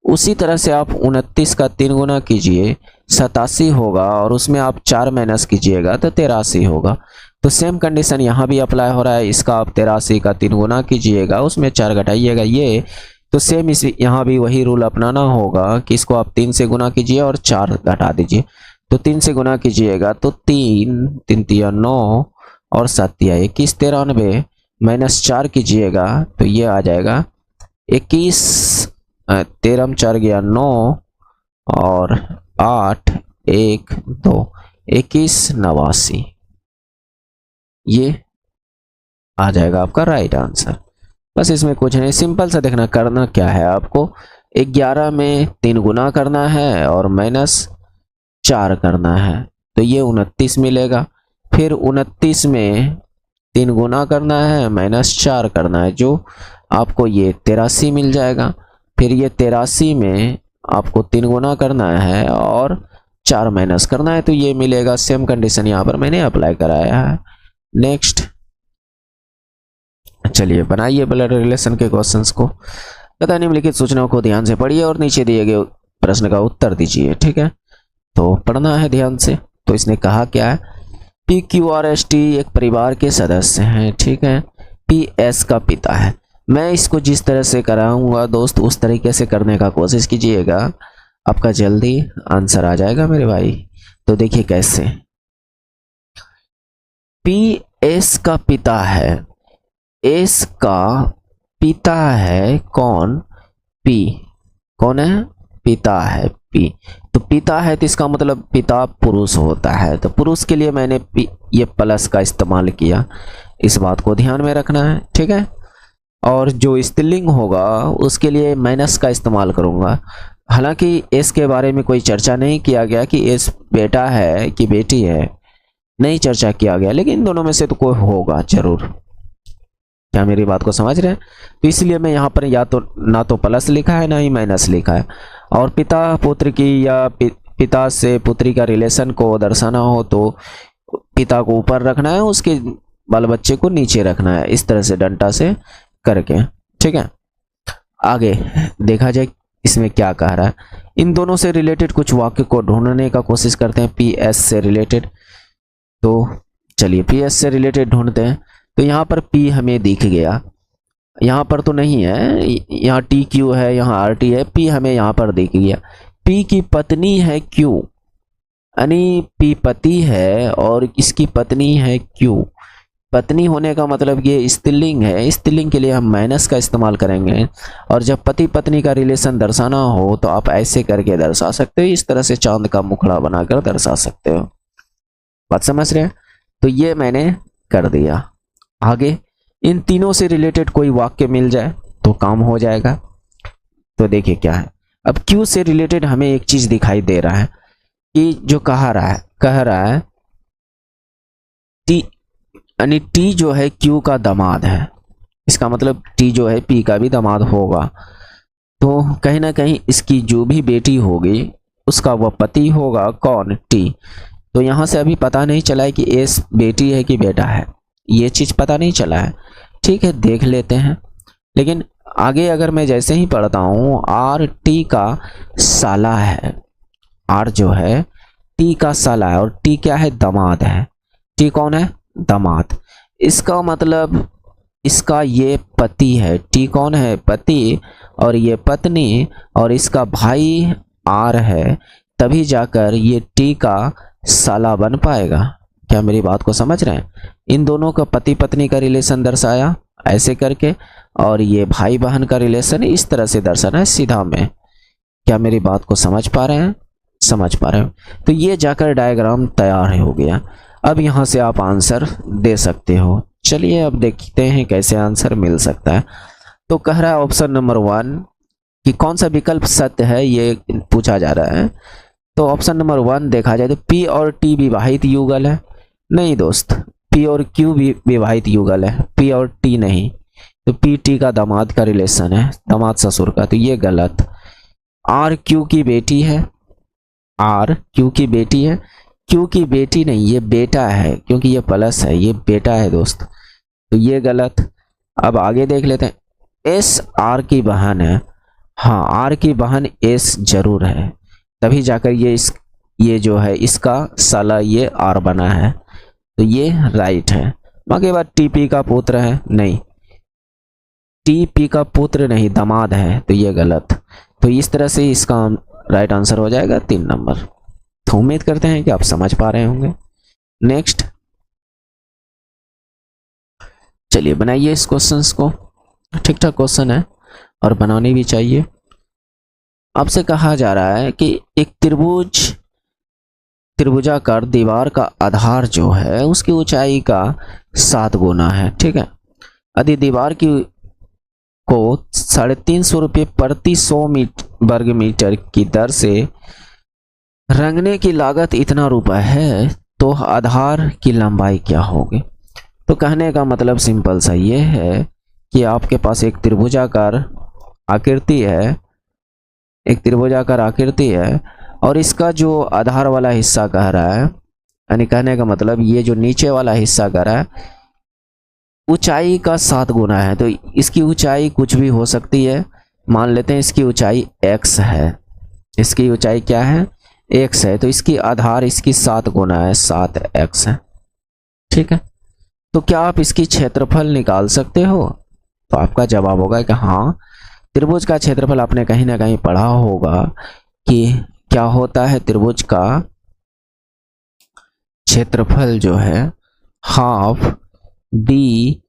उसी तरह से आप 29 का 3 गुना कीजिए 87 होगा, और उसमें आप 4 माइनस कीजिएगा तो 83 होगा। तो सेम कंडीशन यहाँ भी अप्लाई हो रहा है, इसका आप 83 का 3 गुना कीजिएगा, उसमें 4 घटाइएगा, ये तो सेम इस यहाँ भी वही रूल अपनाना होगा कि इसको आप 3 से गुना कीजिए और 4 घटा दीजिए। तो 3 से गुना कीजिएगा तो 3 3 तिया 9 और 7 तिया 21 93, माइनस 4 कीजिएगा तो ये आ जाएगा 21, 13 4 गया 9 और 8 1 2 21 89, ये आ जाएगा आपका राइट आंसर। बस इसमें कुछ नहीं, सिंपल सा देखना, करना क्या है आपको, 11 में 3 गुना करना है और माइनस 4 करना है, तो ये 29 मिलेगा। फिर 29 में 3 गुना करना है, माइनस 4 करना है, जो आपको ये 83 मिल जाएगा। फिर ये 83 में आपको 3 गुना करना है और 4 माइनस करना है, तो ये मिलेगा। सेम कंडीशन यहाँ पर मैंने अप्लाई कराया है। नेक्स्ट चलिए बनाइए ब्लड रिलेशन के क्वेश्चंस को। तथा निम्नलिखित सूचनाओं को ध्यान से पढ़िए और नीचे दिए गए प्रश्न का उत्तर दीजिए, ठीक है। तो पढ़ना है ध्यान से। तो इसने कहा क्या है, P Q R S T एक परिवार के सदस्य हैं, ठीक है। पी एस का पिता है। मैं इसको जिस तरह से कराऊंगा दोस्त, उस तरीके से करने का कोशिश कीजिएगा, आपका जल्दी आंसर आ जाएगा मेरे भाई। तो देखिए कैसे, पी एस का पिता है, एस का पिता है कौन, पी, कौन है, पिता है पी। तो पिता है तो इसका मतलब पिता पुरुष होता है, तो पुरुष के लिए मैंने पी ये प्लस का इस्तेमाल किया, इस बात को ध्यान में रखना है, ठीक है। और जो स्त्रीलिंग होगा उसके लिए माइनस का इस्तेमाल करूंगा। हालांकि एस के बारे में कोई चर्चा नहीं किया गया कि एस बेटा है कि बेटी है, नहीं चर्चा किया गया, लेकिन इन दोनों में से तो कोई होगा जरूर। क्या मेरी बात को समझ रहे हैं। तो इसलिए मैं यहाँ पर या तो ना तो प्लस लिखा है ना ही माइनस लिखा है। और पिता पुत्र की या पिता से पुत्री का रिलेशन को दर्शाना हो तो पिता को ऊपर रखना है, उसके बाल बच्चे को नीचे रखना है, इस तरह से डंडा से करके, ठीक है। आगे देखा जाए इसमें क्या कह रहा है। इन दोनों से रिलेटेड कुछ वाक्य को ढूंढने का कोशिश करते हैं, पी एस से रिलेटेड। तो चलिए पी एस से रिलेटेड ढूंढते हैं। तो यहाँ पर P हमें दिख गया, यहाँ पर तो नहीं है, यहाँ टी क्यू है, यहाँ आर टी है, P हमें यहाँ पर दिख गया। P की पत्नी है Q, यानी P पति है और इसकी पत्नी है Q। पत्नी होने का मतलब ये स्त्रीलिंग है, स्त्रीलिंग के लिए हम माइनस का इस्तेमाल करेंगे। और जब पति पत्नी का रिलेशन दर्शाना हो तो आप ऐसे करके दर्शा सकते हो, इस तरह से चांद का मुखड़ा बनाकर दर्शा सकते हो। बात समझ रहे हैं। तो ये मैंने कर दिया। आगे इन तीनों से रिलेटेड कोई वाक्य मिल जाए तो काम हो जाएगा। तो देखिए क्या है, अब Q से रिलेटेड हमें एक चीज दिखाई दे रहा है कि जो कह रहा है T, यानी T जो है Q का दामाद है, इसका मतलब T जो है P का भी दामाद होगा। तो कहीं ना कहीं इसकी जो भी बेटी होगी उसका वह पति होगा, कौन, T। तो यहां से अभी पता नहीं चला है कि एस बेटी है कि बेटा है, ये चीज पता नहीं चला है, ठीक है, देख लेते हैं। लेकिन आगे अगर मैं जैसे ही पढ़ता हूं, आर टी का साला है, आर जो है टी का साला है, और टी क्या है, दामाद है। टी कौन है, दामाद। इसका मतलब इसका ये पति है, टी कौन है, पति, और ये पत्नी, और इसका भाई आर है, तभी जाकर ये टी का साला बन पाएगा। क्या मेरी बात को समझ रहे हैं। इन दोनों का पति पत्नी का रिलेशन दर्शाया ऐसे करके, और ये भाई बहन का रिलेशन इस तरह से दर्शाना है सीधा में। क्या मेरी बात को समझ पा रहे हैं, समझ पा रहे हैं। तो ये जाकर डायग्राम तैयार हो गया। अब यहाँ से आप आंसर दे सकते हो। चलिए अब देखते हैं कैसे आंसर मिल सकता है। तो कह रहा है ऑप्शन नंबर 1 कि कौन सा विकल्प सत्य है, ये पूछा जा रहा है। तो ऑप्शन नंबर 1 देखा जाए तो P और T विवाहित युगल है। नहीं दोस्त, P और Q भी विवाहित युगल है, P और T नहीं। तो P T का दामाद का रिलेशन है, दामाद ससुर का, तो ये गलत। R Q की बेटी है, R Q की बेटी है, Q की बेटी नहीं, ये बेटा है, क्योंकि ये प्लस है, ये बेटा है दोस्त, तो ये गलत। अब आगे देख लेते हैं। S R की बहन है, हाँ R की बहन S जरूर है, तभी जाकर ये जो है इसका साला ये R बना है, तो ये राइट है। बाकी बात TP का पुत्र है, नहीं, TP का पुत्र नहीं, दामाद है, तो ये गलत। तो इस तरह से इसका राइट आंसर हो जाएगा 3 नंबर। तो उम्मीद करते हैं कि आप समझ पा रहे होंगे। नेक्स्ट, चलिए बनाइए इस क्वेश्चंस को। ठीक ठाक क्वेश्चन है और बनानी भी चाहिए। आपसे कहा जा रहा है कि एक त्रिभुजाकार दीवार का आधार जो है उसकी ऊंचाई का 7 गुना है। ठीक है, यदि दीवार की को 350 रुपये प्रति 100 वर्ग मीटर की दर से रंगने की लागत इतना रुपए है, तो आधार की लंबाई क्या होगी। तो कहने का मतलब सिंपल सा ये है कि आपके पास एक त्रिभुजाकार आकृति है, एक त्रिभुजाकार आकृति है, और इसका जो आधार वाला हिस्सा कह रहा है, यानी कहने का मतलब ये जो नीचे वाला हिस्सा कह रहा है ऊंचाई का 7 गुना है, तो इसकी ऊंचाई कुछ भी हो सकती है। मान लेते हैं इसकी ऊंचाई x है, इसकी ऊंचाई क्या है, x है, तो इसकी आधार इसकी 7 गुना है, 7x है। ठीक है, तो क्या आप इसकी क्षेत्रफल निकाल सकते हो। तो आपका जवाब होगा कि हाँ, त्रिभुज का क्षेत्रफल आपने कहीं ना कहीं पढ़ा होगा कि क्या होता है, त्रिभुज का क्षेत्रफल जो है हाफ डी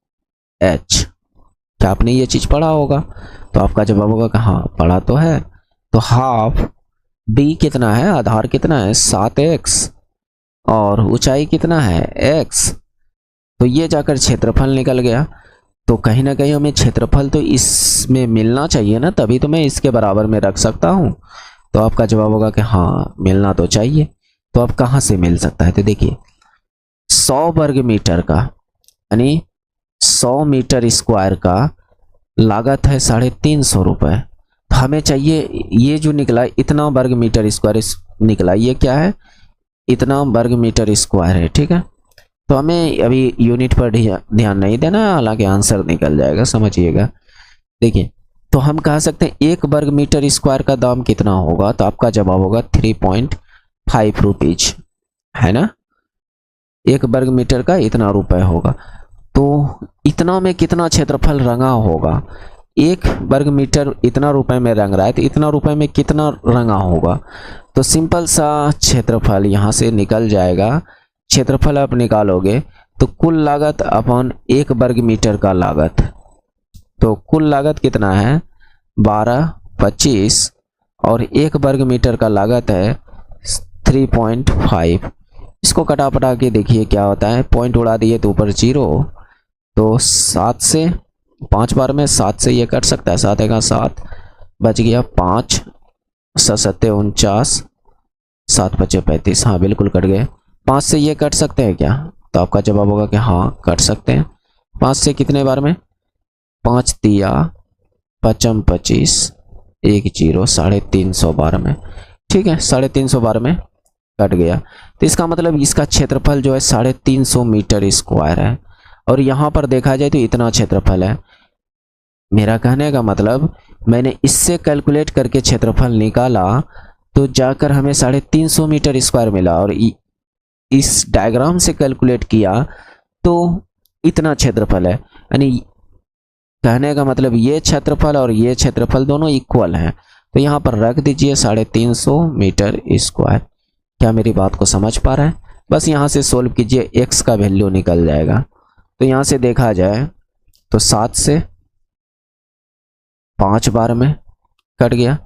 एच, क्या आपने ये चीज पढ़ा होगा। तो आपका जवाब होगा कि हाँ पढ़ा तो है। तो हाफ डी कितना है, आधार कितना है 7x, और ऊंचाई कितना है x, तो ये जाकर क्षेत्रफल निकल गया। तो कहीं ना कहीं हमें क्षेत्रफल तो इसमें मिलना चाहिए ना, तभी तो मैं इसके बराबर में रख सकता हूँ। तो आपका जवाब होगा कि हाँ मिलना तो चाहिए। तो अब कहाँ से मिल सकता है, तो देखिए 100 वर्ग मीटर का, यानी 100 मीटर स्क्वायर का लागत है 350 रुपये। तो हमें चाहिए ये जो निकला इतना वर्ग मीटर स्क्वायर निकला, ये क्या है, इतना वर्ग मीटर स्क्वायर है। ठीक है, तो हमें अभी यूनिट पर ध्यान नहीं देना, हालांकि आंसर निकल जाएगा, समझिएगा। देखिए, तो हम कह सकते हैं 1 वर्ग मीटर स्क्वायर का दाम कितना होगा, तो आपका जवाब होगा 3.5 रुपीज, है ना। 1 वर्ग मीटर का इतना रुपए होगा, तो इतना में कितना क्षेत्रफल रंगा होगा। 1 वर्ग मीटर इतना रुपए में रंग रहा है, तो इतना रुपए में कितना रंगा होगा। तो सिंपल सा क्षेत्रफल यहाँ से निकल जाएगा। क्षेत्रफल आप निकालोगे तो कुल लागत अपॉन 1 वर्ग मीटर का लागत, तो कुल लागत कितना है 12.25, और 1 वर्ग मीटर का लागत है 3.5। इसको कटा के देखिए क्या होता है, पॉइंट उड़ा दिए तो ऊपर 0, तो 7 से 5 बार में 7 से ये कट सकता है, 7 का 7 बच गया, 5 7 49, 7 5 35, हाँ बिल्कुल कट गए। 5 से ये कट सकते हैं क्या, तो आपका जवाब होगा कि हाँ कट सकते हैं। 5 से कितने बार में, 5 तिया 5 25, 1 0, 350 बार में। ठीक है, 350 बार में कट गया। तो इसका मतलब इसका क्षेत्रफल जो है 350 मीटर स्क्वायर है, और यहाँ पर देखा जाए तो इतना क्षेत्रफल है। मेरा कहने का मतलब मैंने इससे कैलकुलेट करके क्षेत्रफल निकाला, तो जाकर हमें 350 मीटर स्क्वायर मिला, और इस डायग्राम से कैलकुलेट किया तो इतना क्षेत्रफल है। यानी कहने का मतलब ये क्षेत्रफल और ये क्षेत्रफल दोनों इक्वल हैं, तो यहाँ पर रख दीजिए 350 मीटर स्क्वायर। क्या मेरी बात को समझ पा रहे हैं। बस यहाँ से सोल्व कीजिए, x का वैल्यू निकल जाएगा। तो यहाँ से देखा जाए तो 7 से 5 बार में कट गया,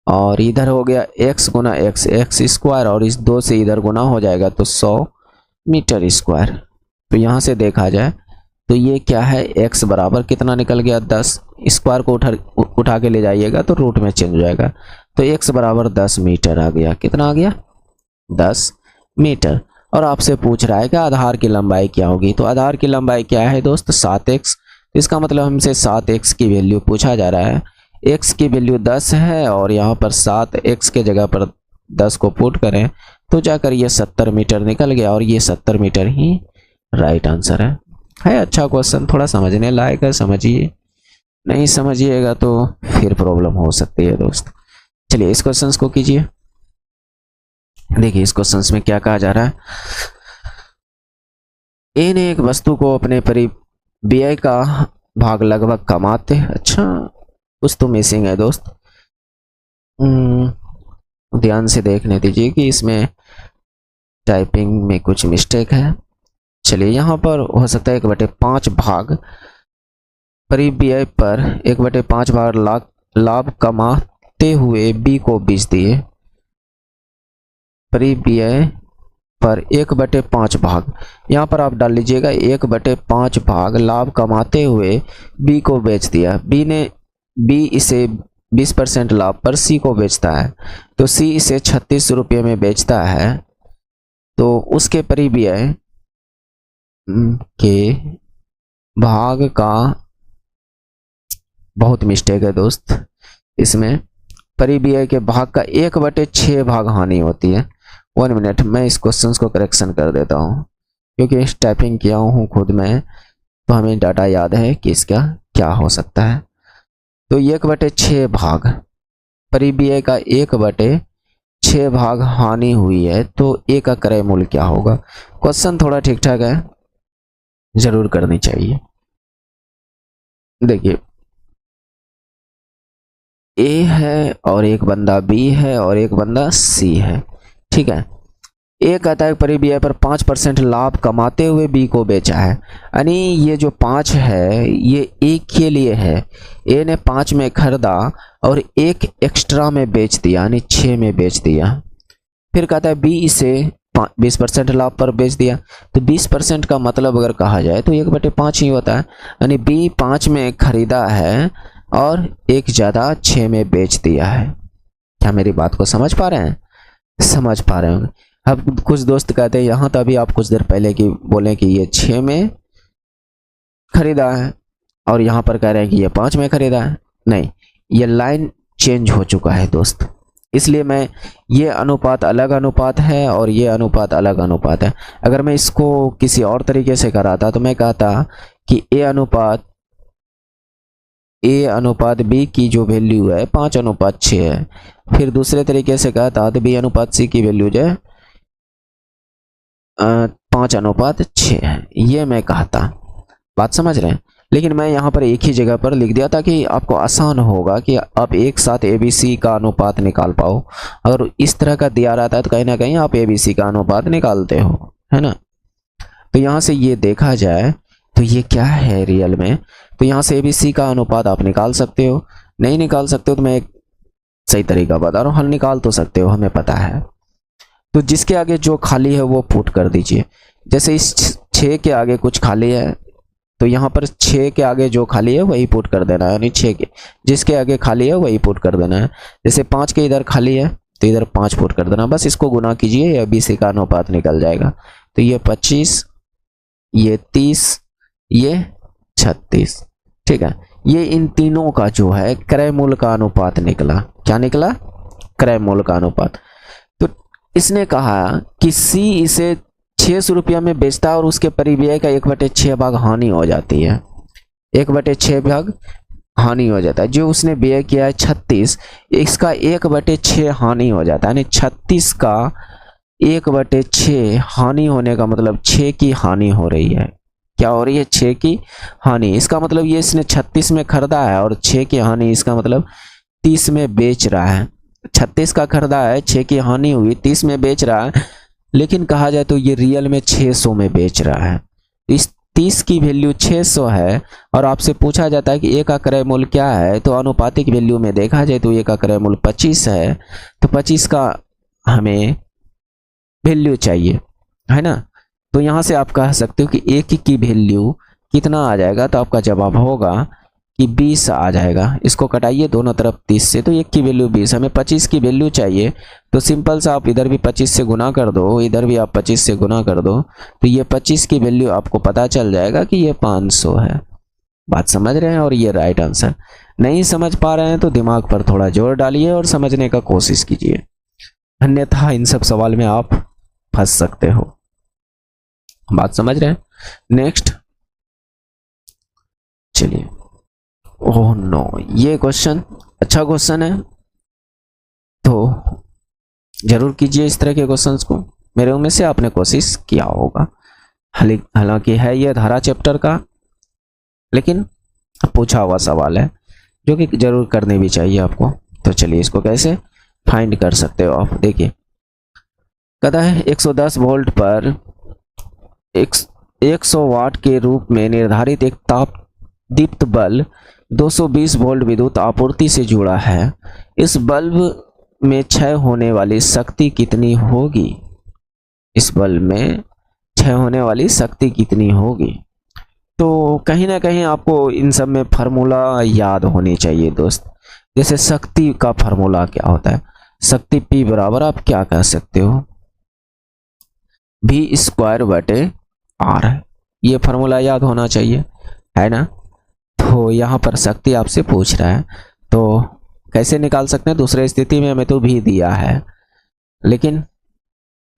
और इधर हो गया x गुना x, x स्क्वायर, और इस 2 से इधर गुना हो जाएगा तो 100 मीटर स्क्वायर। तो यहाँ से देखा जाए तो ये क्या है, x बराबर कितना निकल गया 10, स्क्वायर को उठा के ले जाइएगा तो रूट में चेंज हो जाएगा। तो x बराबर 10 मीटर आ गया। कितना आ गया 10 मीटर। और आपसे पूछ रहा है कि आधार की लंबाई क्या होगी। तो आधार की लंबाई क्या है दोस्त 7x। तो इसका मतलब हमसे 7x की वैल्यू पूछा जा रहा है। x की वैल्यू 10 है और यहाँ पर 7x के जगह पर 10 को पुट करें तो जाकर ये 70 मीटर निकल गया और ये 70 मीटर ही राइट आंसर है। अच्छा क्वेश्चन, थोड़ा समझने लायक है, समझिए। नहीं समझिएगा तो फिर प्रॉब्लम हो सकती है दोस्त। चलिए इस क्वेश्चन को कीजिए। देखिए इस क्वेश्चन में क्या कहा जा रहा है। ए ने एक वस्तु को अपने परिव्यय का भाग लगभग कमाते, अच्छा कुछ तो मिसिंग है दोस्त, ध्यान से देखने दीजिए कि इसमें टाइपिंग में कुछ मिस्टेक है। चलिए यहाँ पर हो सकता है 1/5 भाग परिव्यय पर 1/5 भाग लाभ कमाते हुए बी को बेच दिए। परिव्यय पर 1/5 भाग, यहाँ पर आप डाल लीजिएगा 1/5 भाग लाभ कमाते हुए बी को बेच दिया। बी इसे 20% लाभ पर सी को बेचता है। तो सी इसे 36 रुपये में बेचता है। तो उसके परिव्यय के भाग का, बहुत मिस्टेक है दोस्त इसमें, परिव्यय के भाग का 1/6 भाग हानि होती है। 1 मिनट, मैं इस क्वेश्चन को करेक्शन कर देता हूँ क्योंकि टाइपिंग किया हूँ खुद में, तो हमें डाटा याद है कि इसका क्या हो सकता है। तो 1/6 भाग, परिव्यय का 1/6 भाग हानि हुई है, तो ए का क्रय मूल्य क्या होगा। क्वेश्चन थोड़ा ठीक ठाक है, जरूर करनी चाहिए। देखिए ए है और एक बंदा बी है और एक बंदा सी है, ठीक है। ए कहता है परिव्यय पर 5% लाभ कमाते हुए बी को बेचा है, यानी ये जो 5 है ये ए के लिए है। ए ने 5 में खरीदा और 1 एक्स्ट्रा में बेच दिया, यानी 6 में बेच दिया। फिर कहता है बी इसे 20% लाभ पर बेच दिया। तो 20% का मतलब अगर कहा जाए तो 1/5 ही होता है, यानी बी 5 में खरीदा है और 1 ज़्यादा 6 में बेच दिया है। क्या मेरी बात को समझ पा रहे हैं? समझ पा रहे होंगे। अब कुछ दोस्त कहते हैं यहाँ तो अभी आप कुछ देर पहले की बोले कि ये 6 में खरीदा है और यहाँ पर कह रहे हैं कि ये 5 में खरीदा है। नहीं, ये लाइन चेंज हो चुका है दोस्त, इसलिए मैं ये अनुपात अलग अनुपात है और ये अनुपात अलग अनुपात है। अगर मैं इसको किसी और तरीके से कराता तो मैं कहता कि ए अनुपात बी की जो वैल्यू है 5:6 है। फिर दूसरे तरीके से कहता तो बी अनुपात सी की वैल्यू जो है 5:6 है, ये मैं कहता। बात समझ रहे हैं? लेकिन मैं यहाँ पर एक ही जगह पर लिख दिया ताकि आपको आसान होगा कि आप एक साथ ए बी सी का अनुपात निकाल पाओ। अगर इस तरह का दिया रहता है तो कहीं ना कहीं आप ए बी सी का अनुपात निकालते हो, है ना। तो यहाँ से ये देखा जाए तो ये क्या है रियल में, तो यहाँ से ए बी सी का अनुपात आप निकाल सकते हो। नहीं निकाल सकते हो तो मैं एक सही तरीका बता रहा हूँ, हल निकाल तो सकते हो, हमें पता है। तो जिसके आगे जो खाली है वो पुट कर दीजिए। जैसे इस 6 के आगे कुछ खाली है तो यहाँ पर 6 के आगे जो खाली है वही पुट कर देना है, यानी 6 के जिसके आगे खाली है वही पुट कर देना है। जैसे 5 के इधर खाली है तो इधर 5 पुट कर देना, बस इसको गुना कीजिए, या बी सी का अनुपात निकल जाएगा। तो ये 25, ये 30, ये 36, ठीक है। ये इन तीनों का जो है क्रय मूल्य का अनुपात निकला। क्या निकला? क्रय मूल्य का अनुपात। तो इसने कहा कि सी इसे 600 रुपया में बेचता है और उसके परिव्यय का 1/6 भाग हानि हो जाती है। 1/6 भाग हानि हो जाता है। जो उसने व्यय किया है 36, इसका 1/6 हानि हो जाता है, यानी 36 का 1/6 हानि होने का मतलब 6 की हानि हो रही है। क्या हो रही है? 6 की हानि। इसका मतलब ये इसने 36 में खरीदा है और 6 की हानि, इसका मतलब 30 में बेच रहा है। 36 का खरीदा है, 6 की हानि हुई, 30 में बेच रहा है, लेकिन कहा जाए तो ये रियल में 600 में बेच रहा है। इस 30 की वैल्यू 600 है और आपसे पूछा जाता है कि ए का क्रय मूल्य क्या है, तो अनुपातिक वैल्यू में देखा जाए तो ए का क्रय मूल्य 25 है। तो 25 का हमें वैल्यू चाहिए, है ना। तो यहाँ से आप कह सकते हो कि एक की वैल्यू कितना आ जाएगा, तो आपका जवाब होगा कि 20 आ जाएगा। इसको कटाइए दोनों तरफ 30 से, तो एक की वैल्यू 20, हमें 25 की वैल्यू चाहिए, तो सिंपल सा आप इधर भी 25 से गुना कर दो, इधर भी आप 25 से गुना कर दो, तो ये 25 की वैल्यू आपको पता चल जाएगा कि ये 500 है। बात समझ रहे हैं? और ये राइट आंसर। नहीं समझ पा रहे हैं तो दिमाग पर थोड़ा जोर डालिए और समझने का कोशिश कीजिए, अन्यथा इन सब सवाल में आप फंस सकते हो। बात समझ रहे हैं? नेक्स्ट चलिए। ओह नो, ये क्वेश्चन अच्छा क्वेश्चन है, तो जरूर कीजिए इस तरह के क्वेश्चंस को। मेरे उम्मीद से आपने कोशिश किया होगा। हालांकि है ये धारा चैप्टर का, लेकिन पूछा हुआ सवाल है जो कि जरूर करनी भी चाहिए आपको। तो चलिए इसको कैसे फाइंड कर सकते हो आप, देखिए। कहता है 110 वोल्ट पर 100 वाट के रूप में निर्धारित एक ताप दीप्त बल्ब 220 वोल्ट विद्युत आपूर्ति से जुड़ा है। इस बल्ब में क्षय होने वाली शक्ति कितनी होगी? इस बल्ब में क्षय होने वाली शक्ति कितनी होगी? तो कहीं ना कहीं आपको इन सब में फार्मूला याद होनी चाहिए दोस्त। जैसे शक्ति का फार्मूला क्या होता है? शक्ति P बराबर आप क्या कह सकते हो? V²/R। ये फार्मूला याद होना चाहिए, है ना? तो यहाँ पर शक्ति आपसे पूछ रहा है, तो कैसे निकाल सकते हैं? दूसरे स्थिति में हमें तो V दिया है, लेकिन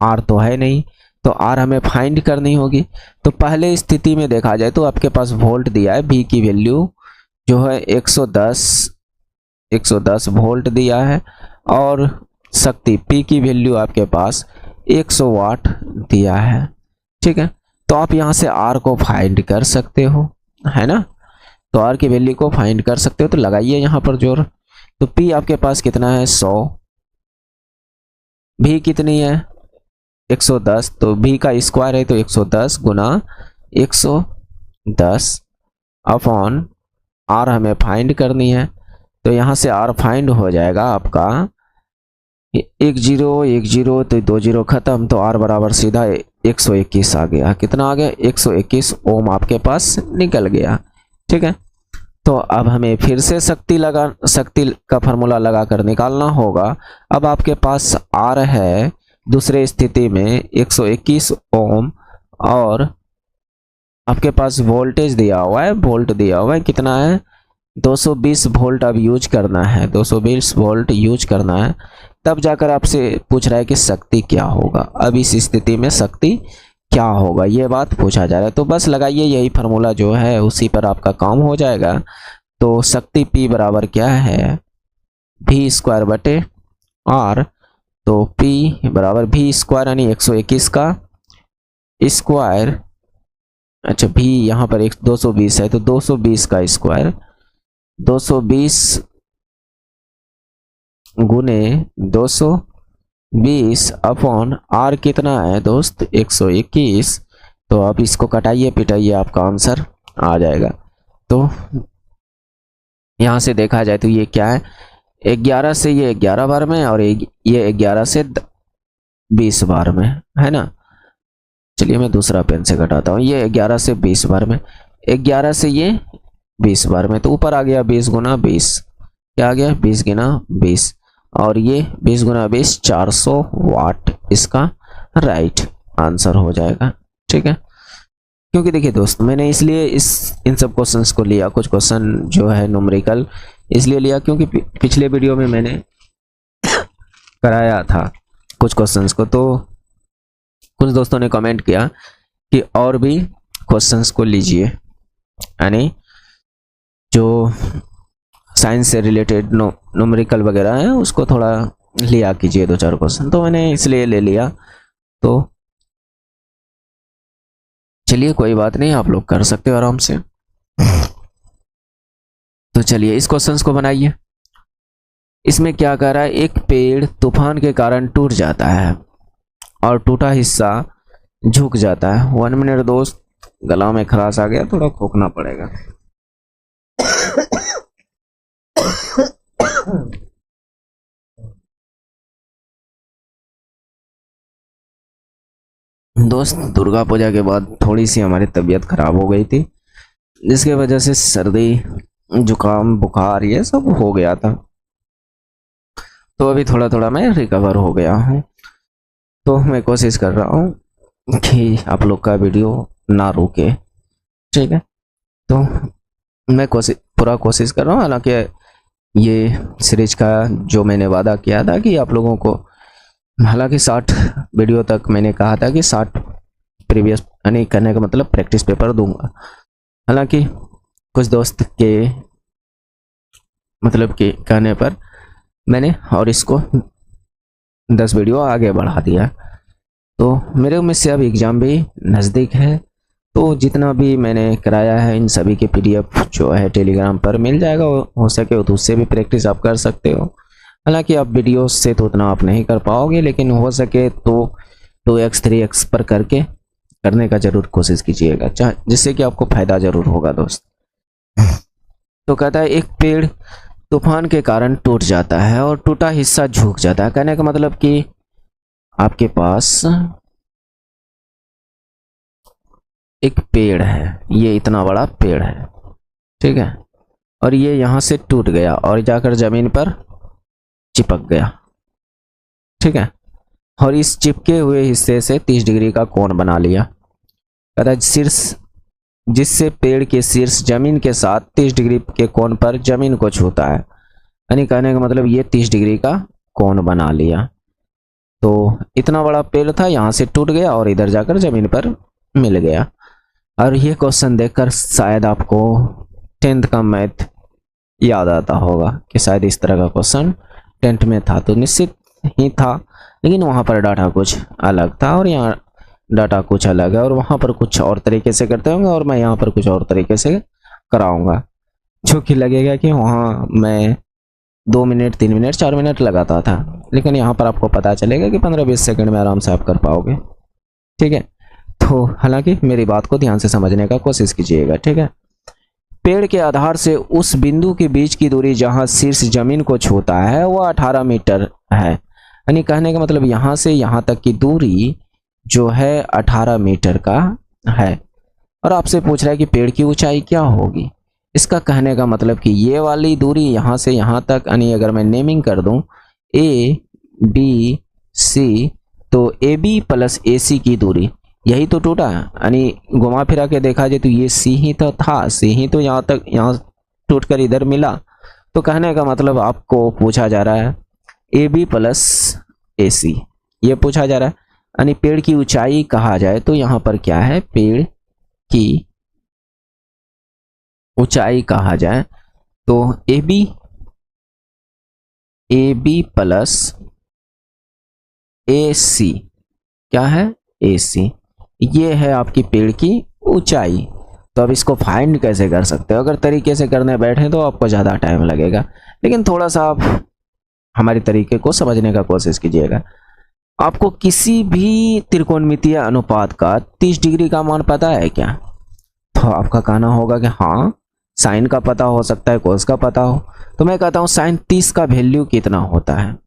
R तो है नहीं, तो R हमें फाइंड करनी होगी। तो पहले स्थिति में देखा जाए तो आपके पास वोल्ट दिया है, V की वैल्यू जो है 110 वोल्ट दिया है, और शक्ति P की वैल्यू आपके पास 100 वाट दिया है। ठीक है, तो आप यहाँ से R को फाइंड कर सकते हो, है ना? तो R की वैल्यू को फाइंड कर सकते हो, तो लगाइए यहाँ पर जोर। तो P आपके पास कितना है? 100। V कितनी है? 110। तो V का स्क्वायर है, तो 110 गुना 110 अपॉन R हमें फाइंड करनी है। तो यहाँ से R फाइंड हो जाएगा आपका 10 तो 2 0 खत्म, तो R बराबर सीधा 121 आ गया। कितना आ गया? 121 ओम आपके पास निकल गया। ठीक है, तो अब हमें फिर से शक्ति का फार्मूला लगाकर निकालना होगा। अब आपके पास R है दूसरे स्थिति में 121 ओम, और आपके पास वोल्टेज दिया हुआ है, वोल्ट दिया हुआ है, कितना है? 220 वोल्ट अब यूज करना है, 220 वोल्ट यूज करना है। तब जाकर आपसे पूछ रहा है कि शक्ति क्या होगा। अब इस स्थिति में शक्ति क्या होगा, ये बात पूछा जा रहा है। तो बस लगाइए यही फार्मूला जो है, उसी पर आपका काम हो जाएगा। तो शक्ति P बराबर क्या है? V²/R। तो P बराबर V² यानी 121 का स्क्वायर। अच्छा, V यहाँ पर 220 है, तो 220 का स्क्वायर, 220 गुने 220 अपॉन R कितना है दोस्त? 121। तो आप इसको कटाइए पिटाइए, आपका आंसर आ जाएगा। तो यहाँ से देखा जाए तो ये क्या है? 11 से ये 11 बार में, और ये 11 से 20 बार में, है ना? चलिए मैं दूसरा पेन से घटाता हूँ। ये 11 से 20 बार में, 11 से ये 20 बार में, तो ऊपर आ गया 20 गुना 20। क्या आ गया? 20 गुना 20, और ये 20 गुना 20 400 वाट इसका राइट आंसर हो जाएगा। ठीक है, क्योंकि देखिए दोस्त, मैंने इसलिए इन सब क्वेश्चंस को लिया, कुछ क्वेश्चन जो है न्यूमेरिकल इसलिए लिया क्योंकि पिछले वीडियो में मैंने कराया था कुछ क्वेश्चंस को, तो कुछ दोस्तों ने कमेंट किया कि और भी क्वेश्चंस को लीजिए, यानी जो साइंस से रिलेटेड न्यूमेरिकल वगैरह है उसको थोड़ा लिया कीजिए 2-4 क्वेश्चन, तो मैंने इसलिए ले लिया। तो चलिए कोई बात नहीं, आप लोग कर सकते हो आराम से। तो चलिए इस क्वेश्चंस को बनाइए। इसमें क्या कह रहा है? एक पेड़ तूफान के कारण टूट जाता है और टूटा हिस्सा झुक जाता है। 1 मिनट दोस्त, गला में खराश आ गया, थोड़ा खोखना पड़ेगा। दोस्त दुर्गा पूजा के बाद थोड़ी सी हमारी तबीयत खराब हो गई थी, जिसके वजह से सर्दी जुकाम बुखार ये सब हो गया था। तो अभी थोड़ा थोड़ा मैं रिकवर हो गया हूँ। तो मैं कोशिश कर रहा हूँ कि आप लोग का वीडियो ना रुके, ठीक है। तो मैं पूरा कोशिश कर रहा हूँ। हालांकि ये सीरीज का जो मैंने वादा किया था कि आप लोगों को, हालांकि 60 वीडियो तक मैंने कहा था कि 60 प्रीवियस यानी करने का मतलब प्रैक्टिस पेपर दूंगा। हालांकि कुछ दोस्त के मतलब के कहने पर मैंने और इसको 10 वीडियो आगे बढ़ा दिया। तो मेरे में से अब एग्ज़ाम भी नज़दीक है, तो जितना भी मैंने कराया है इन सभी के PDF जो है टेलीग्राम पर मिल जाएगा। हो सके तो उससे भी प्रैक्टिस आप कर सकते हो। हालांकि आप वीडियो से तो उतना आप नहीं कर पाओगे, लेकिन हो सके तो 2x 3x पर करके करने का ज़रूर कोशिश कीजिएगा, जिससे कि आपको फ़ायदा ज़रूर होगा दोस्त। तो कहता है एक पेड़ तूफान के कारण टूट जाता है और टूटा हिस्सा झुक जाता है। कहने का मतलब कि आपके पास एक पेड़ है, ये इतना बड़ा पेड़ है, ठीक है, और ये यहाँ से टूट गया और जाकर जमीन पर चिपक गया, ठीक है। और इस चिपके हुए हिस्से से 30 डिग्री का कोण बना लिया। कहता है शीर्ष, जिससे पेड़ के शीर्ष जमीन के साथ 30 डिग्री के कोण पर जमीन को छूता है। यानी कहने का मतलब ये 30 डिग्री का कोण बना लिया। तो इतना बड़ा पेड़ था, यहाँ से टूट गया और इधर जाकर जमीन पर मिल गया। और ये क्वेश्चन देखकर शायद आपको 10th का मैथ याद आता होगा कि शायद इस तरह का क्वेश्चन 10th में था। तो निश्चित ही था, लेकिन वहाँ पर डाटा कुछ अलग था और यहाँ डाटा कुछ अलग है, और वहाँ पर कुछ और तरीके से करते होंगे और मैं यहाँ पर कुछ और तरीके से कराऊंगा, जो कि लगेगा कि वहाँ मैं 2 मिनट 3 मिनट 4 मिनट लगाता था, लेकिन यहाँ पर आपको पता चलेगा कि 15-20 सेकंड में आराम से आप कर पाओगे, ठीक है। तो हालांकि मेरी बात को ध्यान से समझने का कोशिश कीजिएगा, ठीक है। पेड़ के आधार से उस बिंदु के बीच की दूरी जहां शीर्ष जमीन को छूता है वह 18 मीटर है। यानी कहने का मतलब यहाँ से यहाँ तक की दूरी जो है 18 मीटर का है। और आपसे पूछ रहा है कि पेड़ की ऊंचाई क्या होगी। इसका कहने का मतलब कि ये वाली दूरी यहाँ से यहाँ तक, यानी अगर मैं नेमिंग कर दूं ABC, तो AB प्लस AC की दूरी यही तो टूटा है। यानी घुमा फिरा के देखा जाए तो ये C ही तो था, C ही तो यहाँ तक यहाँ टूट कर इधर मिला। तो कहने का मतलब आपको पूछा जा रहा है AB प्लस AC, ये पूछा जा रहा है। यानी पेड़ की ऊंचाई कहा जाए तो यहाँ पर क्या है, पेड़ की ऊंचाई कहा जाए तो AB प्लस AC क्या है, AC, ये है आपकी पेड़ की ऊंचाई। तो अब इसको फाइंड कैसे कर सकते हो, अगर तरीके से करने बैठे तो आपको ज़्यादा टाइम लगेगा, लेकिन थोड़ा सा आप हमारे तरीके को समझने का कोशिश कीजिएगा। आपको किसी भी त्रिकोणमितीय अनुपात का 30 डिग्री का मान पता है क्या? तो आपका कहना होगा कि हाँ, साइन का पता हो सकता है, कोस का पता हो। तो मैं कहता हूँ साइन 30 का वैल्यू कितना होता है,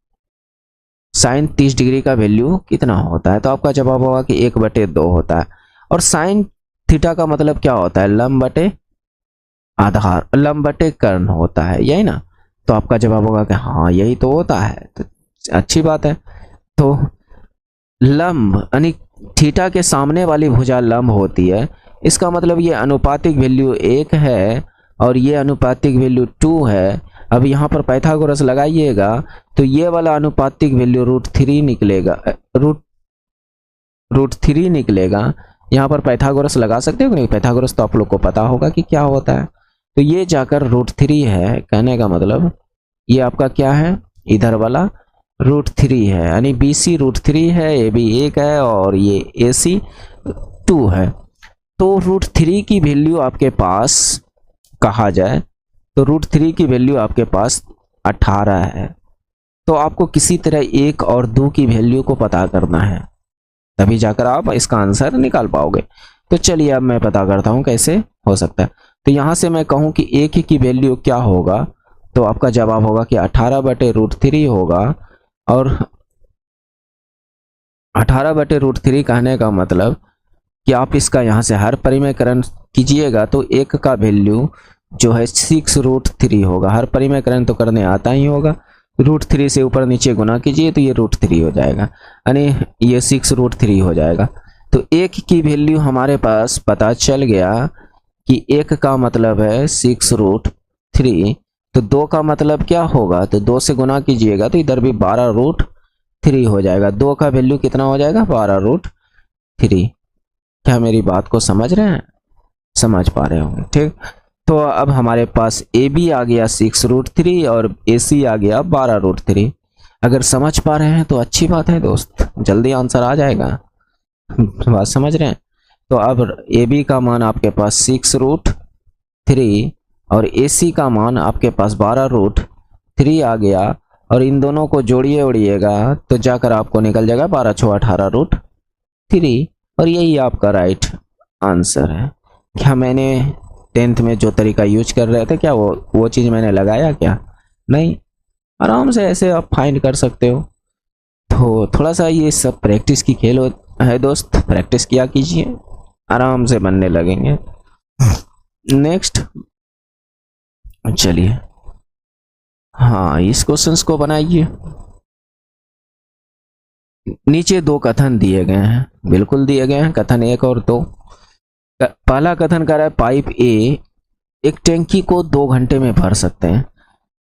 साइन 30 डिग्री का वैल्यू कितना होता है? तो आपका जवाब होगा कि 1/2 होता है। और साइन थीटा का मतलब क्या होता है, लंब बटे आधार, लंब बटे कर्ण होता है, यही ना। तो आपका जवाब होगा कि हाँ यही तो होता है। तो अच्छी बात है। तो लंब यानी थीटा के सामने वाली भुजा लंब होती है, इसका मतलब ये अनुपातिक वैल्यू 1 है और ये अनुपातिक वैल्यू 2 है। अब यहाँ पर पाइथागोरस लगाइएगा तो ये वाला अनुपातिक वैल्यू √3 निकलेगा, √3 निकलेगा। यहाँ पर पाइथागोरस लगा सकते हो कि नहीं, पाइथागोरस तो आप लोग को पता होगा कि क्या होता है। तो ये जाकर √3 है, कहने का मतलब ये आपका क्या है, इधर वाला √3 है, यानी BC √3 है, AB 1 है और ये AC 2 है। तो √3 की वैल्यू आपके पास कहा जाए तो √3 की वैल्यू आपके पास 18 है। तो आपको किसी तरह 1 और 2 की वैल्यू को पता करना है, तभी जाकर आप इसका आंसर निकाल पाओगे। तो चलिए अब मैं पता करता हूँ कैसे हो सकता है। तो यहाँ से मैं कहूँ कि 1 की वैल्यू क्या होगा, तो आपका जवाब होगा कि 18/√3 होगा। और 18/√3 कहने का मतलब कि आप इसका यहाँ से हर परिमेयकरण कीजिएगा तो एक का वैल्यू जो है 6√3 होगा। हर परिमेयकरण तो करने आता ही होगा। √3 से ऊपर नीचे गुना कीजिए तो ये √3 हो जाएगा, यानी ये 6√3 हो जाएगा। तो एक की वैल्यू हमारे पास पता चल गया कि एक का मतलब है 6√3, तो दो का मतलब क्या होगा, तो 2 से गुना कीजिएगा तो इधर भी 12√3 हो जाएगा। 2 का वैल्यू कितना हो जाएगा, 12√3। क्या मेरी बात को समझ रहे हैं, समझ पा रहे होंगे, ठीक। तो अब हमारे पास ए बी आ गया 6√3 और ए सी आ गया 12√3। अगर समझ पा रहे हैं तो अच्छी बात है दोस्त, जल्दी आंसर आ जाएगा। बात समझ रहे हैं। तो अब ए बी का मान आपके पास 6√3 और ए सी का मान आपके पास 12√3 आ गया, और इन दोनों को जोड़िए उड़िएगा तो जाकर आपको निकल जाएगा 12 × 18√3, और यही आपका राइट आंसर है। क्या मैंने 10th में जो तरीका यूज कर रहे थे, क्या वो चीज़ मैंने लगाया क्या, नहीं। आराम से ऐसे आप फाइंड कर सकते हो। तो थोड़ा सा ये सब प्रैक्टिस की खेल है दोस्त, प्रैक्टिस किया कीजिए, आराम से बनने लगेंगे। नेक्स्ट चलिए, हाँ इस क्वेश्चंस को बनाइए। नीचे 2 कथन दिए गए हैं, बिल्कुल दिए गए हैं, कथन 1 और 2। पहला कथन कर रहा है पाइप ए एक टैंकी को 2 घंटे में भर सकते हैं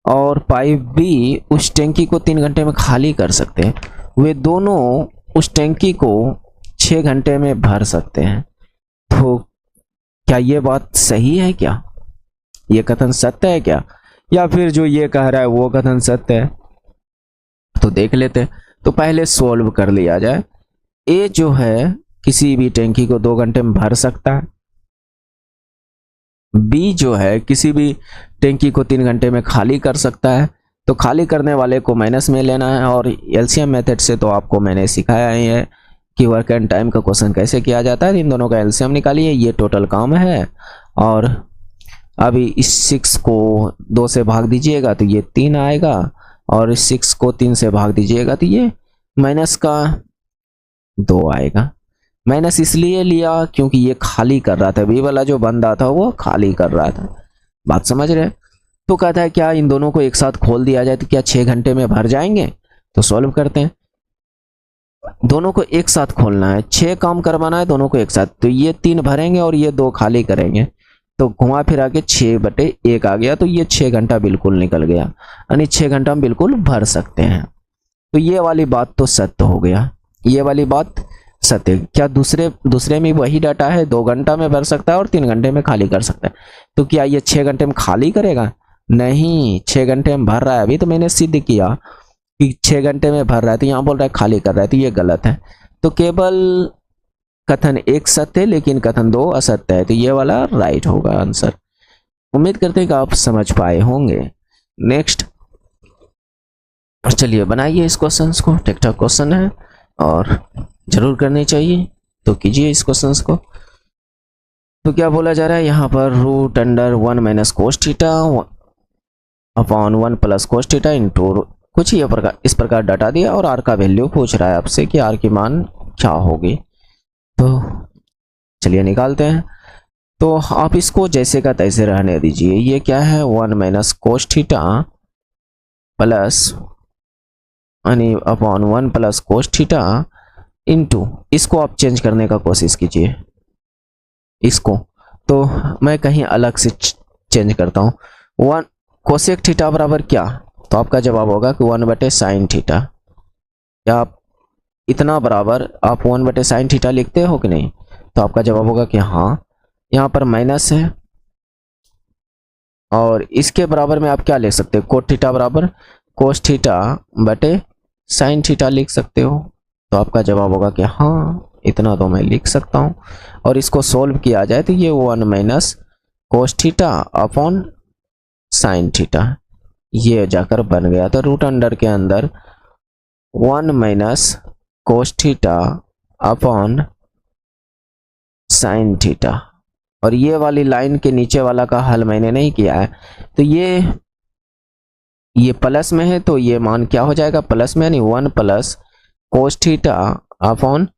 और पाइप बी उस टैंकी को 3 घंटे में खाली कर सकते हैं। वे दोनों उस टैंकी को 6 घंटे में भर सकते हैं। तो क्या ये बात सही है, क्या ये कथन सत्य है क्या, या फिर जो ये कह रहा है वो कथन सत्य है। तो देख लेते हैं। तो पहले सॉल्व कर लिया जाए। ए जो है किसी भी टैंकी को 2 घंटे में भर सकता है, बी जो है किसी भी टैंकी को 3 घंटे में खाली कर सकता है। तो खाली करने वाले को माइनस में लेना है, और एलसीएम मेथड से तो आपको मैंने सिखाया ही है कि वर्क एंड टाइम का क्वेश्चन कैसे किया जाता है। इन दोनों का एलसीएम निकालिए, ये टोटल काम है। और अभी इस 6 को 2 से भाग दीजिएगा तो ये 3 आएगा, और इस 6 को 3 से भाग दीजिएगा तो ये माइनस का 2 आएगा। माइनस इसलिए लिया क्योंकि ये खाली कर रहा था, बी वाला जो बंदा था वो खाली कर रहा था। बात समझ रहे। तो कहता है क्या इन दोनों को एक साथ खोल दिया जाए तो क्या 6 घंटे में भर जाएंगे। तो सॉल्व करते हैं। दोनों को एक साथ खोलना है, 6 काम करवाना है दोनों को एक साथ। तो ये 3 भरेंगे और ये 2 खाली करेंगे, तो घुमा फिरा के 6/1 आ गया। तो ये 6 घंटा बिल्कुल निकल गया, यानी 6 घंटा हम बिल्कुल भर सकते हैं। तो ये वाली बात तो सत्य हो गया, ये वाली बात सत्य। क्या दूसरे में वही डाटा है, 2 घंटा में भर सकता है और 3 घंटे में खाली कर सकता है। तो क्या ये 6 घंटे में खाली करेगा, नहीं, 6 घंटे में भर रहा है। अभी तो मैंने सिद्ध किया कि 6 घंटे में भर रहा है, तो यहाँ बोल रहा है खाली कर रहा है, तो ये गलत है। तो केवल कथन 1 सत्य है लेकिन कथन 2 असत्य है, तो ये वाला राइट होगा आंसर। उम्मीद करते हैं कि आप समझ पाए होंगे। नेक्स्ट चलिए बनाइए इस क्वेश्चन को, ठीक ठाक क्वेश्चन है और जरूर करने चाहिए, तो कीजिए इस क्वेश्चन को। तो क्या बोला जा रहा है यहाँ पर, √1 - cos theta upon 1 + cos theta into कुछ ही इस प्रकार डाटा दिया, और आर का वैल्यू पूछ रहा है आपसे कि आर की मान क्या होगी। तो चलिए निकालते हैं। तो आप इसको जैसे का तैसे रहने दीजिए। ये क्या है, 1 - cos थीटा प्लस यानी अपॉन 1 + cos थीटा इंटू, इसको आप चेंज करने का कोशिश कीजिए इसको। तो मैं कहीं अलग से चेंज करता हूँ। 1 कोसेक थीटा बराबर क्या, तो आपका जवाब होगा कि 1/sin थीटा। क्या आप इतना बराबर आप 1/sin थीटा लिखते हो कि नहीं, तो आपका जवाब होगा कि हाँ। यहाँ पर माइनस है, और इसके बराबर में आप क्या लिख सकते हो, कोट थीटा बराबर कोस थीटा बटे साइन थीटा लिख सकते हो। तो आपका जवाब होगा कि हाँ, इतना तो मैं लिख सकता हूँ। और इसको सोल्व किया जाए तो ये 1 - cos theta upon sine theta ये जाकर बन गया। तो रूट अंडर के अंदर 1 - cos theta upon sine theta, और ये वाली लाइन के नीचे वाला का हल मैंने नहीं किया है। तो ये प्लस में है, तो ये मान क्या हो जाएगा, प्लस में, यानी 1 + cos theta upon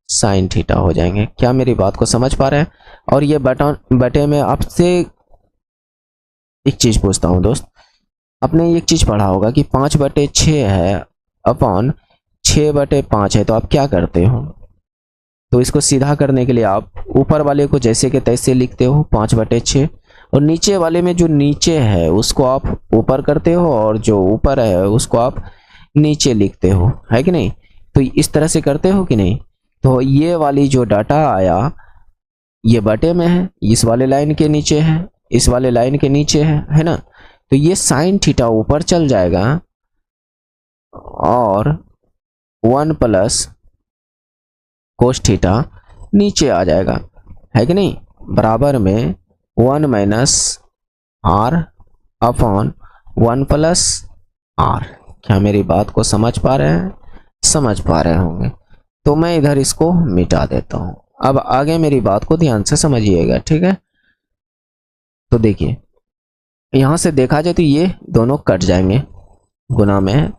sine theta हो जाएंगे। क्या मेरी बात को समझ पा रहे हैं? और ये बटे में आपसे एक चीज पूछता हूँ दोस्त, आपने एक चीज पढ़ा होगा कि 5/6 है अपॉन 6/5 है, तो आप क्या करते हो? तो इसको सीधा करने के लिए आप ऊपर वाले को जैसे के तैसे लिखते हो 5/6, और नीचे वाले में जो नीचे है उसको आप ऊपर करते हो और जो ऊपर है उसको आप नीचे लिखते हो, है कि नहीं? तो इस तरह से करते हो कि नहीं? तो ये वाली जो डाटा आया ये बटे में है, इस वाले लाइन के नीचे है, इस वाले लाइन के नीचे है ना? तो ये साइन थीटा ऊपर चल जाएगा और 1 प्लस कोस थीटा नीचे आ जाएगा, है कि नहीं? बराबर में 1 minus R upon 1 plus R. क्या मेरी बात को समझ पा रहे हैं? समझ पा रहे होंगे। तो मैं इधर इसको मिटा देता हूं। अब आगे मेरी बात को ध्यान से समझिएगा, ठीक है? तो देखिए यहां से देखा जाए तो ये दोनों कट जाएंगे, गुना में है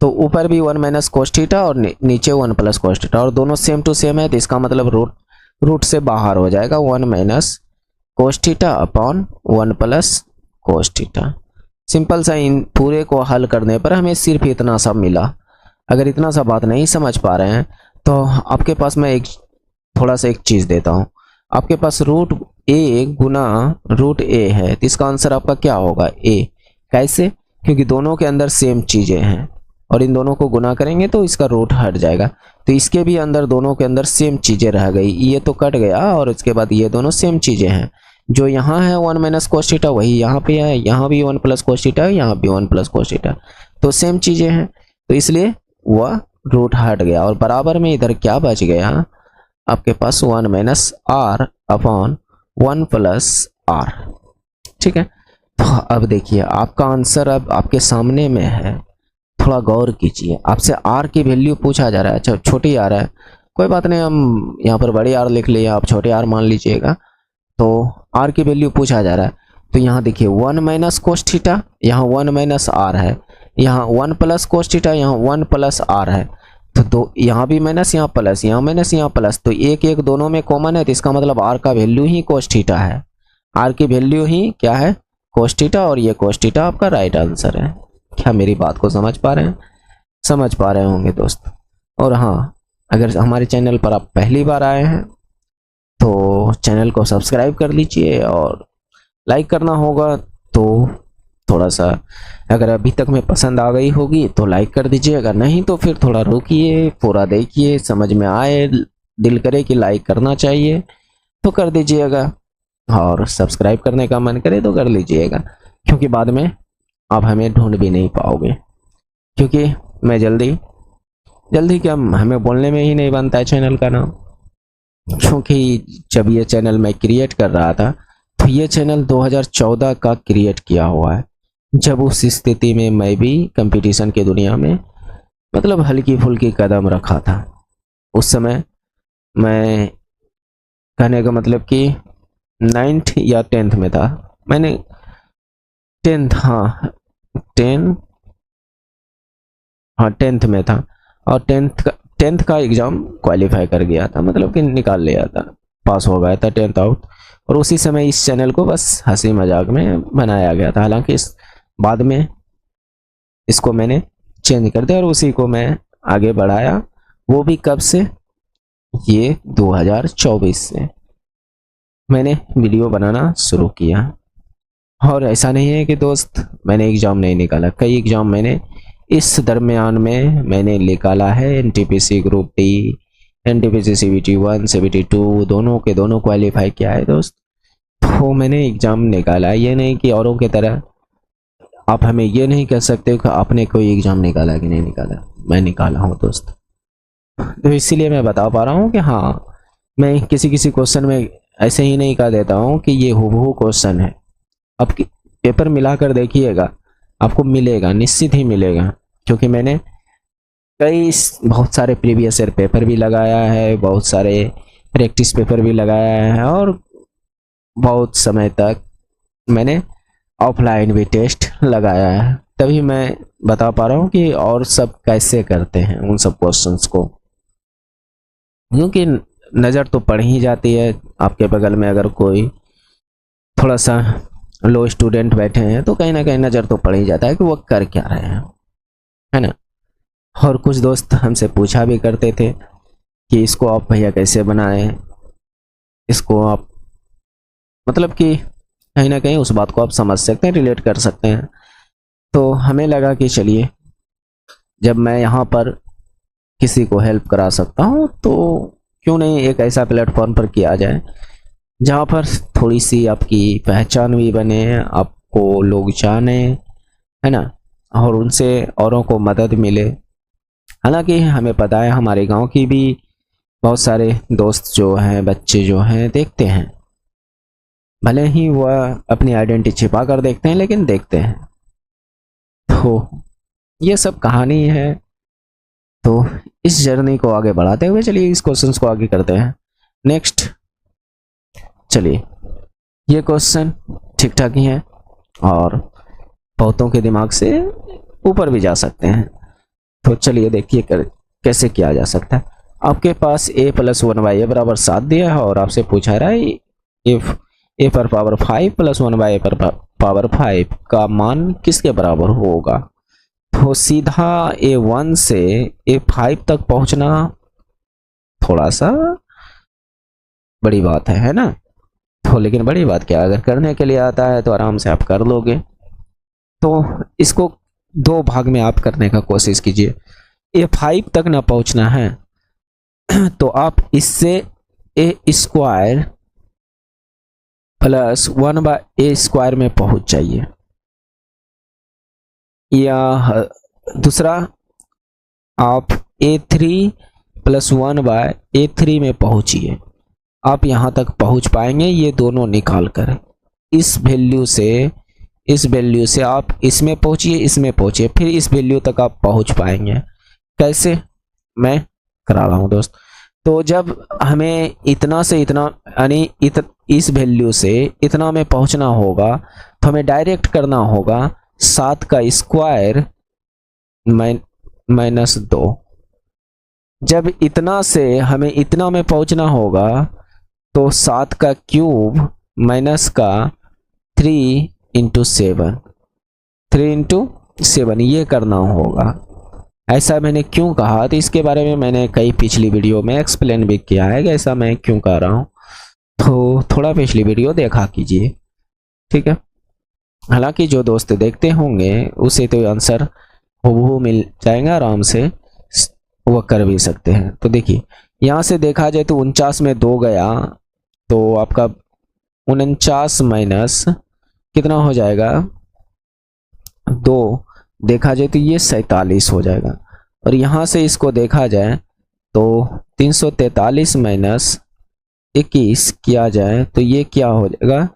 तो ऊपर भी 1 माइनस कोस थीटा और नीचे 1 प्लस कोस थीटा, और दोनों सेम टू सेम है तो इसका मतलब रूट से बाहर हो जाएगा 1 minus cos theta upon 1 plus cos theta. Simple सा इन पूरे को हल करने पर हमें सिर्फ इतना सा मिला। अगर इतना सा बात नहीं समझ पा रहे हैं तो आपके पास मैं एक थोड़ा सा एक चीज़ देता हूँ। आपके पास रूट ए गुना रूट ए है तो इसका आंसर आपका क्या होगा? ए। कैसे? क्योंकि दोनों के अंदर सेम चीज़ें हैं और इन दोनों को गुना करेंगे तो इसका रूट हट जाएगा, तो इसके भी अंदर दोनों के अंदर सेम चीज़ें रह गई, ये तो कट गया और इसके बाद ये दोनों सेम चीज़ें हैं। जो यहाँ है 1 माइनस कोस थीटा वही यहाँ पे है, यहाँ भी 1 प्लस कोस थीटा है, यहाँ भी 1 प्लस कोस थीटा, तो सेम चीज़ें हैं, तो इसलिए वह रूट हट गया और बराबर में इधर क्या बच गया आपके पास? 1 minus R upon 1 plus R. ठीक है, तो अब देखिए आपका आंसर अब आपके सामने में है, थोड़ा गौर कीजिए। आपसे आर की वैल्यू पूछा जा रहा है, अच्छा छोटी आर है, कोई बात नहीं, हम यहाँ पर बड़ी आर लिख लिए, आप छोटे आर मान लीजिएगा। तो आर की वैल्यू पूछा जा रहा है, तो यहाँ देखिए 1 माइनस कोस थीटा, यहाँ 1 माइनस आर है, यहाँ 1 प्लस कोस थीटा, यहाँ 1 प्लस आर है, तो दो यहाँ भी माइनस, यहाँ प्लस, यहाँ माइनस, यहाँ प्लस, तो एक एक दोनों में कॉमन है, तो इसका मतलब आर का वैल्यू ही कोस थीटा है। आर की वैल्यू ही क्या है? कोस थीटा, और ये कोस थीटा आपका राइट आंसर है। क्या मेरी बात को समझ पा रहे हैं? समझ पा रहे होंगे दोस्त। और हाँ, अगर हमारे चैनल पर आप पहली बार आए हैं तो चैनल को सब्सक्राइब कर लीजिए और लाइक करना होगा तो थोड़ा सा, अगर अभी तक में पसंद आ गई होगी तो लाइक कर दीजिए, अगर नहीं तो फिर थोड़ा रुकिए, पूरा देखिए, समझ में आए, दिल करे कि लाइक करना चाहिए तो कर दीजिएगा, और सब्सक्राइब करने का मन करे तो कर लीजिएगा, क्योंकि बाद में आप हमें ढूंढ भी नहीं पाओगे, क्योंकि मैं जल्दी क्या, हमें बोलने में ही नहीं बनता है चैनल का नाम। क्योंकि जब ये चैनल मैं क्रिएट कर रहा था तो ये चैनल 2014 का क्रिएट किया हुआ है, जब उस स्थिति में मैं भी कंपटीशन की दुनिया में मतलब हल्की फुल्की कदम रखा था। उस समय मैं, कहने का मतलब कि 9th या 10th में था, मैंने 10th, हाँ 10th में था, और 10th का एग्ज़ाम क्वालिफाई कर गया था, मतलब कि निकाल लिया था, पास हो गया था 10th आउट। और उसी समय इस चैनल को बस हंसी मजाक में बनाया गया था, हालांकि इस बाद में इसको मैंने चेंज कर दिया और उसी को मैं आगे बढ़ाया। वो भी कब से? ये 2024 से मैंने वीडियो बनाना शुरू किया। और ऐसा नहीं है कि दोस्त मैंने एग्ज़ाम नहीं निकाला, कई एग्ज़ाम मैंने इस दरमियान में मैंने निकाला है। NTPC group D, NTPC CBT 1, CBT 2 दोनों के दोनों क्वालिफाई किया है दोस्त, तो मैंने एग्ज़ाम निकाला। ये नहीं कि औरों की तरह आप हमें ये नहीं कह सकते कि आपने कोई एग्ज़ाम निकाला कि नहीं निकाला, मैं निकाला हूँ दोस्त। तो इसीलिए मैं बता पा रहा हूँ कि हाँ, मैं किसी किसी क्वेश्चन में ऐसे ही नहीं कह देता हूँ कि ये हूबहू क्वेश्चन है। अब पेपर मिलाकर देखिएगा, आपको मिलेगा, निश्चित ही मिलेगा, क्योंकि मैंने बहुत सारे प्रीवियस ईयर पेपर भी लगाया है, बहुत सारे प्रैक्टिस पेपर भी लगाया है, और बहुत समय तक मैंने ऑफलाइन भी टेस्ट लगाया है। तभी मैं बता पा रहा हूँ कि और सब कैसे करते हैं उन सब क्वेश्चंस को। क्योंकि नज़र तो पड़ ही जाती है। आपके बगल में अगर कोई थोड़ा सा लो स्टूडेंट बैठे हैं तो कहीं ना कहीं नज़र तो पड़ ही जाता है कि वो कर क्या रहे हैं, है ना। और कुछ दोस्त हमसे पूछा भी करते थे कि इसको आप भैया कैसे बनाएं, इसको आप मतलब कि कहीं ना कहीं उस बात को आप समझ सकते हैं, रिलेट कर सकते हैं। तो हमें लगा कि चलिए जब मैं यहाँ पर किसी को हेल्प करा सकता हूँ तो क्यों नहीं एक ऐसा प्लेटफॉर्म पर किया जाए जहाँ पर थोड़ी सी आपकी पहचान भी बने, आपको लोग जाने, है ना, और उनसे औरों को मदद मिले। हालांकि हमें पता है हमारे गांव की भी बहुत सारे दोस्त जो हैं, बच्चे जो हैं देखते हैं, भले ही वह अपनी आइडेंटिटी छिपा कर देखते हैं लेकिन देखते हैं। तो ये सब कहानी है। तो इस जर्नी को आगे बढ़ाते हुए चलिए इस क्वेश्चन को आगे करते हैं। नेक्स्ट, चलिए ये क्वेश्चन ठीक ठाक ही है और बहुतों के दिमाग से ऊपर भी जा सकते हैं। तो चलिए देखिए कैसे किया जा सकता है। आपके पास a प्लस 1/a बराबर 7 दिया है और आपसे पूछा रहा है इफ a पर पावर 5 प्लस 1/a पर पावर 5 का मान किसके बराबर होगा। तो सीधा a1 से a5 तक पहुंचना थोड़ा सा बड़ी बात है ना। तो लेकिन बड़ी बात क्या, अगर करने के लिए आता है तो आराम से आप कर लोगे। तो इसको दो भाग में आप करने का कोशिश कीजिए। a5 तक ना पहुंचना है तो आप इससे a स्क्वायर प्लस 1/a² में पहुंच जाइए, या दूसरा आप a3 प्लस 1/a3 में पहुंचिए। आप यहां तक पहुंच पाएंगे ये दोनों निकाल कर। इस वैल्यू से आप इसमें पहुंचिए, इसमें पहुंचिए, फिर इस वैल्यू तक आप पहुंच पाएंगे। कैसे, मैं करा रहा हूं दोस्त। तो जब हमें इतना से इतना यानी इस वैल्यू से इतना में पहुंचना होगा तो हमें डायरेक्ट करना होगा 7 का स्क्वायर माइनस 2। जब इतना से हमें इतना में पहुंचना होगा तो 7 का क्यूब माइनस का 3 इंटू 7 ये करना होगा। ऐसा मैंने क्यों कहा तो इसके बारे में मैंने कई पिछली वीडियो में एक्सप्लेन भी किया है कि ऐसा मैं क्यों कर रहा हूँ। तो थोड़ा पिछली वीडियो देखा कीजिए, ठीक है। हालांकि जो दोस्त देखते होंगे उसे तो आंसर हूबहू मिल जाएगा आराम से, वो कर भी सकते हैं। तो देखिए यहाँ से देखा जाए तो 49 में 2 गया तो आपका 49 माइनस कितना हो जाएगा 2, देखा जाए तो ये 47 हो जाएगा। और यहाँ से इसको देखा जाए तो 343 माइनस 21 किया जाए तो ये क्या हो जाएगा,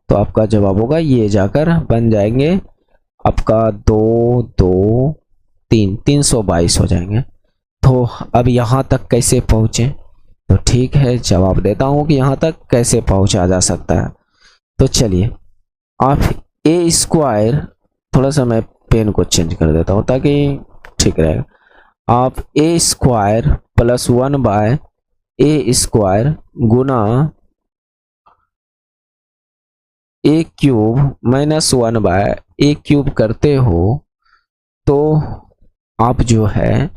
तो आपका जवाब होगा ये जाकर बन जाएंगे आपका 2 2 3 322 हो जाएंगे। तो अब यहाँ तक कैसे पहुँचे, तो ठीक है जवाब देता हूँ कि यहाँ तक कैसे पहुँचा जा सकता है। तो चलिए आप a स्क्वायर, थोड़ा सा मैं पेन को चेंज कर देता हूँ ताकि ठीक रहेगा। आप a square plus 1/a² Guna a³ minus 1/a³ करते हो तो आप जो है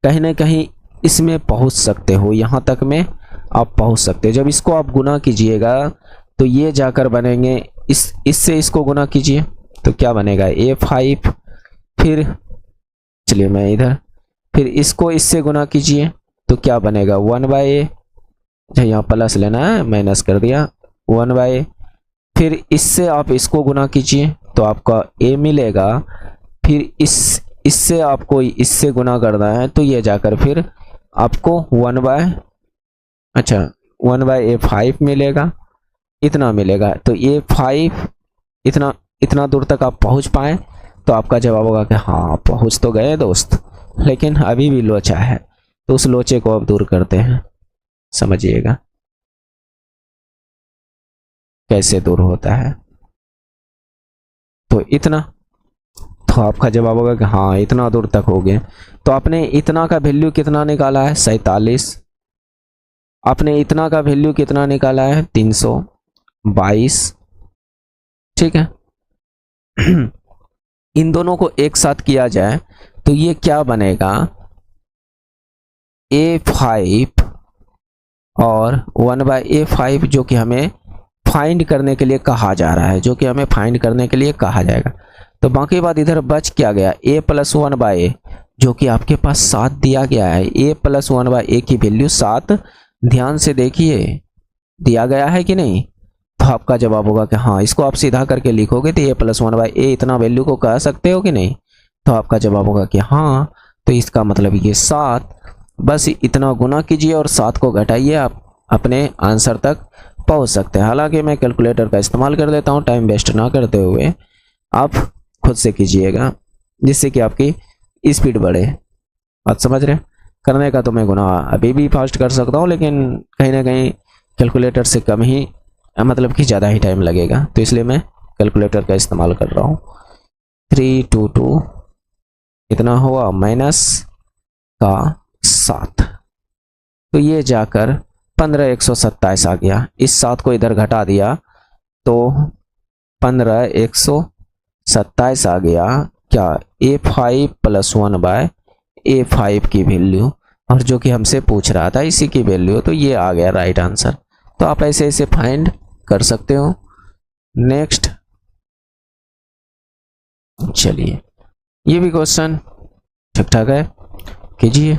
कहीं ना कहीं इसमें पहुंच सकते हो, यहाँ तक में आप पहुंच सकते हो। जब इसको आप गुना कीजिएगा तो ये जाकर बनेंगे इससे इसको गुना कीजिए तो क्या बनेगा a5, फिर चलिए मैं इधर, फिर इसको इससे गुना कीजिए तो क्या बनेगा 1/a, यहाँ प्लस लेना है माइनस कर दिया 1/a, फिर इससे आप इसको गुना कीजिए तो आपका a मिलेगा, फिर इससे आपको इससे गुना करना है तो ये जाकर फिर आपको 1/a5 मिलेगा, इतना मिलेगा। तो a5 इतना दूर तक आप पहुंच पाए तो आपका जवाब होगा कि हाँ पहुंच तो गए दोस्त, लेकिन अभी भी लोचा है। तो उस लोचे को अब दूर करते हैं, समझिएगा कैसे दूर होता है। तो इतना, तो आपका जवाब होगा कि हाँ इतना दूर तक हो गए। तो आपने इतना का वैल्यू कितना निकाला है 47, आपने इतना का वैल्यू कितना निकाला है 322, ठीक है। इन दोनों को एक साथ किया जाए तो ये क्या बनेगा, A5 और 1/A5 जो कि हमें फाइंड करने के लिए कहा जा रहा है, जो कि हमें फाइंड करने के लिए कहा जाएगा। तो बाकी बात इधर बच क्या गया, A+1/A जो कि आपके पास 7 दिया गया है। A+1/A की वैल्यू 7, ध्यान से देखिए दिया गया है कि नहीं। तो आपका जवाब होगा कि हाँ, इसको आप सीधा करके लिखोगे तो A+1/A इतना वैल्यू को कह सकते हो कि नहीं। तो आपका जवाब होगा कि हाँ। तो इसका मतलब ये 7, बस इतना गुना कीजिए और 7 को घटाइए, आप अपने आंसर तक पहुंच सकते हैं। हालांकि मैं कैलकुलेटर का इस्तेमाल कर देता हूं, टाइम वेस्ट ना करते हुए आप खुद से कीजिएगा, जिससे कि आपकी स्पीड बढ़े। बात समझ रहे हैं। करने का तो मैं गुना अभी भी फास्ट कर सकता हूं, लेकिन कहीं ना कहीं कैलकुलेटर से कम ही, मतलब कि ज़्यादा ही टाइम लगेगा, तो इसलिए मैं कैलकुलेटर का इस्तेमाल कर रहा हूँ। 322 इतना हुआ माइनस का 7, तो ये जाकर 15,127 आ गया। इस 7 को इधर घटा दिया तो 15,127 आ गया। क्या, A5+1/A5 की वैल्यू, और जो कि हमसे पूछ रहा था इसी की वैल्यू, तो ये आ गया राइट आंसर। तो आप ऐसे ऐसे फाइंड कर सकते हो। नेक्स्ट, चलिए ये भी क्वेश्चन ठीक ठाक है, कीजिए।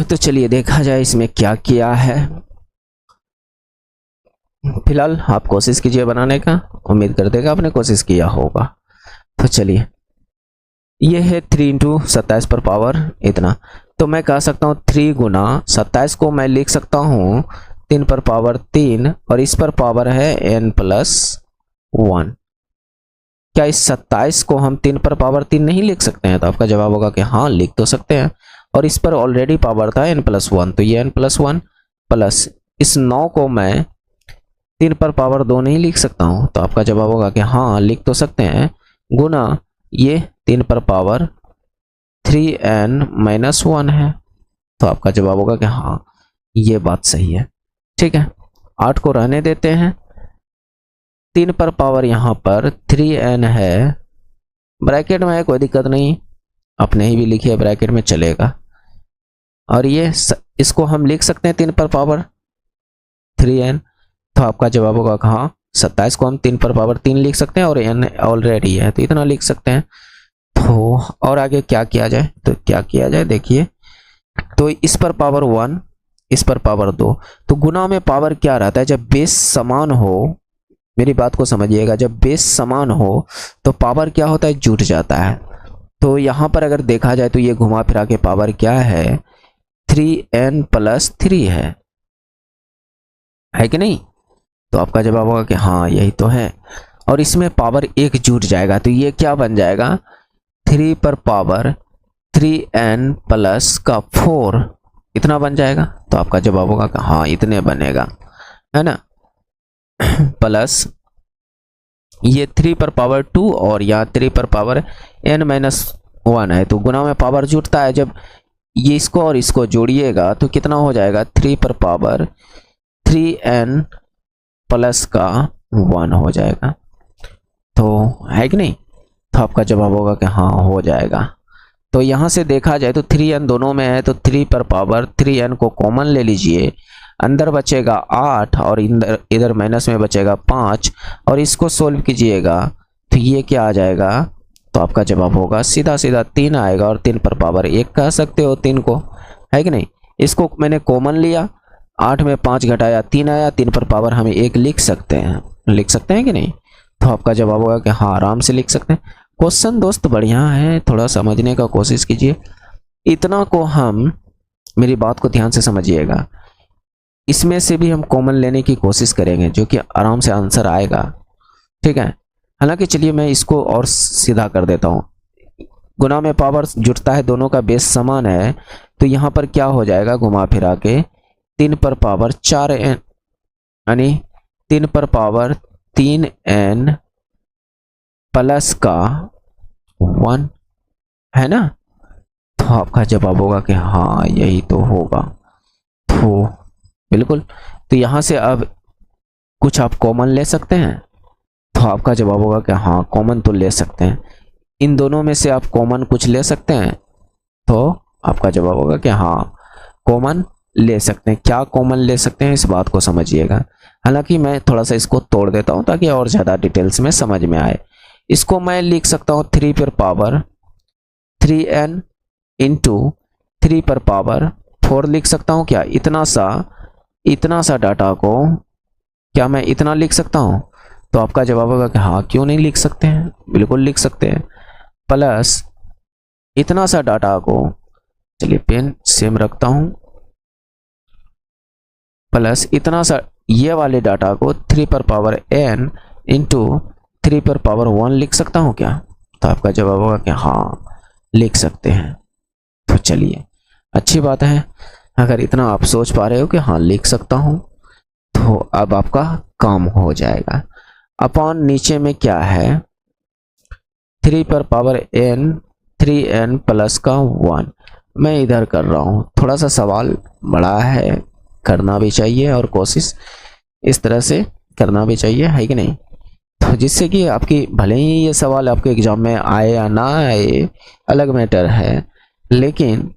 तो चलिए देखा जाए इसमें क्या किया है। फिलहाल आप कोशिश कीजिए बनाने का, उम्मीद करते आपने कोशिश किया होगा। तो चलिए, ये है 3 × 27 पर पावर इतना। तो मैं कह सकता हूँ 3 गुना 27 को मैं लिख सकता हूँ 3 पर पावर 3, और इस पर पावर है n+1। क्या इस 27 को हम 3 पर पावर 3 नहीं लिख सकते हैं? तो आपका जवाब होगा कि हाँ, लिख तो सकते हैं। और इस पर ऑलरेडी पावर था n+1, तो ये n+1 प्लस इस 9 को मैं 3 पर पावर 2 नहीं लिख सकता हूँ। तो आपका जवाब होगा कि हाँ, लिख तो सकते हैं, गुना ये 3 पर पावर 3n-1 है। तो आपका जवाब होगा कि हाँ, ये बात सही है। ठीक है, 8 को रहने देते हैं। 3 पर पावर यहाँ पर 3n है, ब्रैकेट में है, कोई दिक्कत नहीं, आप नहीं भी लिखिए ब्रैकेट में चलेगा। और ये इसको हम लिख सकते हैं 3 पर पावर 3n। तो आपका जवाब होगा कि हाँ, 27 को हम 3 पर पावर 3 लिख सकते हैं, और n ऑलरेडी है तो इतना लिख सकते हैं। तो और आगे क्या किया जाए, तो क्या किया जाए देखिए, तो इस पर पावर 1, इस पर पावर 2। तो गुना में पावर क्या रहता है, जब बेस समान हो, मेरी बात को समझिएगा, जब बेस समान हो तो पावर क्या होता है, जुट जाता है। तो यहाँ पर अगर देखा जाए तो ये घुमा फिरा के पावर क्या है, 3n+3 है कि नहीं। तो आपका जवाब होगा कि हाँ, यही तो है। और इसमें पावर 1 जुट जाएगा, तो ये क्या बन जाएगा, 3 पर पावर 3n+4 इतना बन जाएगा। तो आपका जवाब होगा कि हाँ, इतने बनेगा, है ना। प्लस ये 3 पर पावर 2 और यहाँ 3 पर पावर n-1 है, तो गुना में पावर जुटता है। जब ये इसको और इसको जोड़िएगा तो कितना हो जाएगा, 3 पर पावर 3n+1 हो जाएगा। तो है कि नहीं। तो आपका जवाब होगा कि हाँ, हो जाएगा। तो यहाँ से देखा जाए तो 3n दोनों में है, तो 3 पर पावर 3n को कॉमन ले लीजिए, अंदर बचेगा 8 और इधर माइनस में बचेगा 5, और इसको सोल्व कीजिएगा तो ये क्या आ जाएगा, तो आपका जवाब होगा सीधा सीधा 3 आएगा, और 3 पर पावर 1 कह सकते हो 3 को, है कि नहीं। इसको मैंने कॉमन लिया, 8 में 5 घटाया 3 आया, 3 पर पावर हम 1 लिख सकते हैं, लिख सकते हैं कि नहीं। तो आपका जवाब होगा कि हाँ, आराम से लिख सकते हैं। क्वेश्चन दोस्त बढ़िया है, थोड़ा समझने का कोशिश कीजिए। इतना को हम, मेरी बात को ध्यान से समझिएगा, इसमें से भी हम कॉमन लेने की कोशिश करेंगे, जो कि आराम से आंसर आएगा। ठीक है, हालांकि चलिए मैं इसको और सीधा कर देता हूँ। गुना में पावर जुटता है, दोनों का बेस समान है, तो यहाँ पर क्या हो जाएगा, घुमा फिरा के 3 पर पावर 4n, यानी 3 पर पावर 3n प्लस का 1 है ना। तो आपका जवाब होगा कि हाँ यही तो होगा। तो बिल्कुल, तो यहाँ से अब कुछ आप कॉमन ले सकते हैं, तो आपका जवाब होगा कि हाँ कॉमन तो ले सकते हैं। इन दोनों में से आप कॉमन कुछ ले सकते हैं, तो आपका जवाब होगा कि हाँ कॉमन ले सकते हैं। क्या कॉमन ले सकते हैं, इस बात को समझिएगा। हालांकि मैं थोड़ा सा इसको तोड़ देता हूं ताकि और ज़्यादा डिटेल्स में समझ में आए। इसको मैं लिख सकता हूं 3 पर पावर 3n इंटू 3 पर पावर 4 लिख सकता हूं क्या? इतना सा डाटा को क्या मैं इतना लिख सकता हूं? तो आपका जवाब होगा कि हाँ क्यों नहीं लिख सकते हैं, बिल्कुल लिख सकते हैं। प्लस इतना सा डाटा को, चलिए पेन सेम रखता हूं, प्लस इतना सा ये वाले डाटा को 3 पर पावर n इंटू 3 पर पावर 1 लिख सकता हूं क्या? तो आपका जवाब होगा कि हाँ लिख सकते हैं। तो चलिए अच्छी बात है, अगर इतना आप सोच पा रहे हो कि हाँ लिख सकता हूं, तो अब आपका काम हो जाएगा। अपॉन नीचे में क्या है, 3 पर पावर n 3n प्लस का 1। मैं इधर कर रहा हूँ, थोड़ा सा सवाल बड़ा है, करना भी चाहिए और कोशिश इस तरह से करना भी चाहिए, है कि नहीं? तो जिससे कि आपकी भले ही ये सवाल आपके एग्जाम में आए या ना आए अलग मैटर है, लेकिन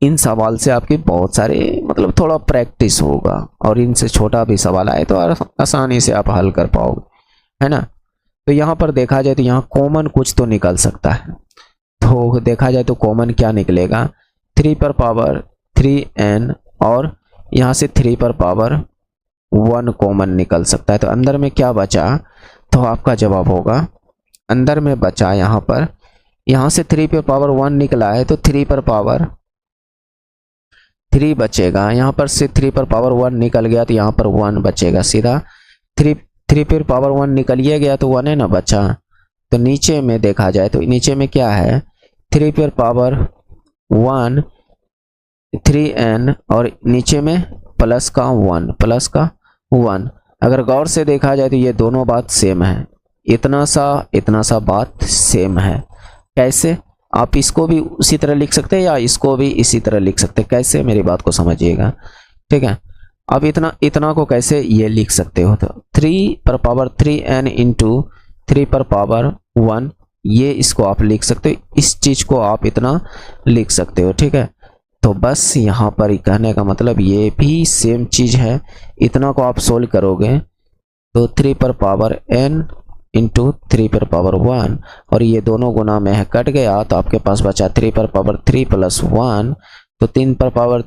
इन सवाल से आपकी बहुत सारे मतलब थोड़ा प्रैक्टिस होगा, और इनसे छोटा भी सवाल आए तो आसानी से आप हल कर पाओगे, है ना? तो यहाँ पर देखा जाए तो यहाँ कॉमन कुछ तो निकल सकता है। तो देखा जाए तो कॉमन क्या निकलेगा, 3 पर पावर 3n और यहाँ से 3 पर पावर 1 कॉमन निकल सकता है। तो अंदर में क्या बचा, तो आपका जवाब होगा अंदर में बचा यहाँ पर, यहाँ से 3 पर पावर 1 निकला है तो 3 पर पावर 3 बचेगा। यहाँ पर से 3 पर पावर 1 निकल गया तो यहाँ पर 1 बचेगा सीधा। 3 पर पावर 1 निकलिए गया तो 1 है ना बचा। तो नीचे में देखा जाए तो नीचे में क्या है, 3 पर पावर 1 3n और नीचे में प्लस का 1। अगर गौर से देखा जाए तो ये दोनों बात सेम है, इतना सा बात सेम है। कैसे? आप इसको भी उसी तरह लिख सकते हैं या इसको भी इसी तरह लिख सकते हैं। कैसे, मेरी बात को समझिएगा, ठीक है? अब इतना को कैसे ये लिख सकते हो, तो 3 पर पावर 3n इंटू 3 पर पावर 1, ये इसको आप लिख सकते हो, इस चीज को आप इतना लिख सकते हो, ठीक है? तो बस यहाँ पर कहने का मतलब ये भी सेम चीज है। इतना को आप सोल्व करोगे तो 3 पर पावर n इंटू 3 पर पावर 1 और ये दोनों गुना में है, कट गया तो आपके पास बचा 3 पर पावर 3 प्लस 1। तो 3 पर पावर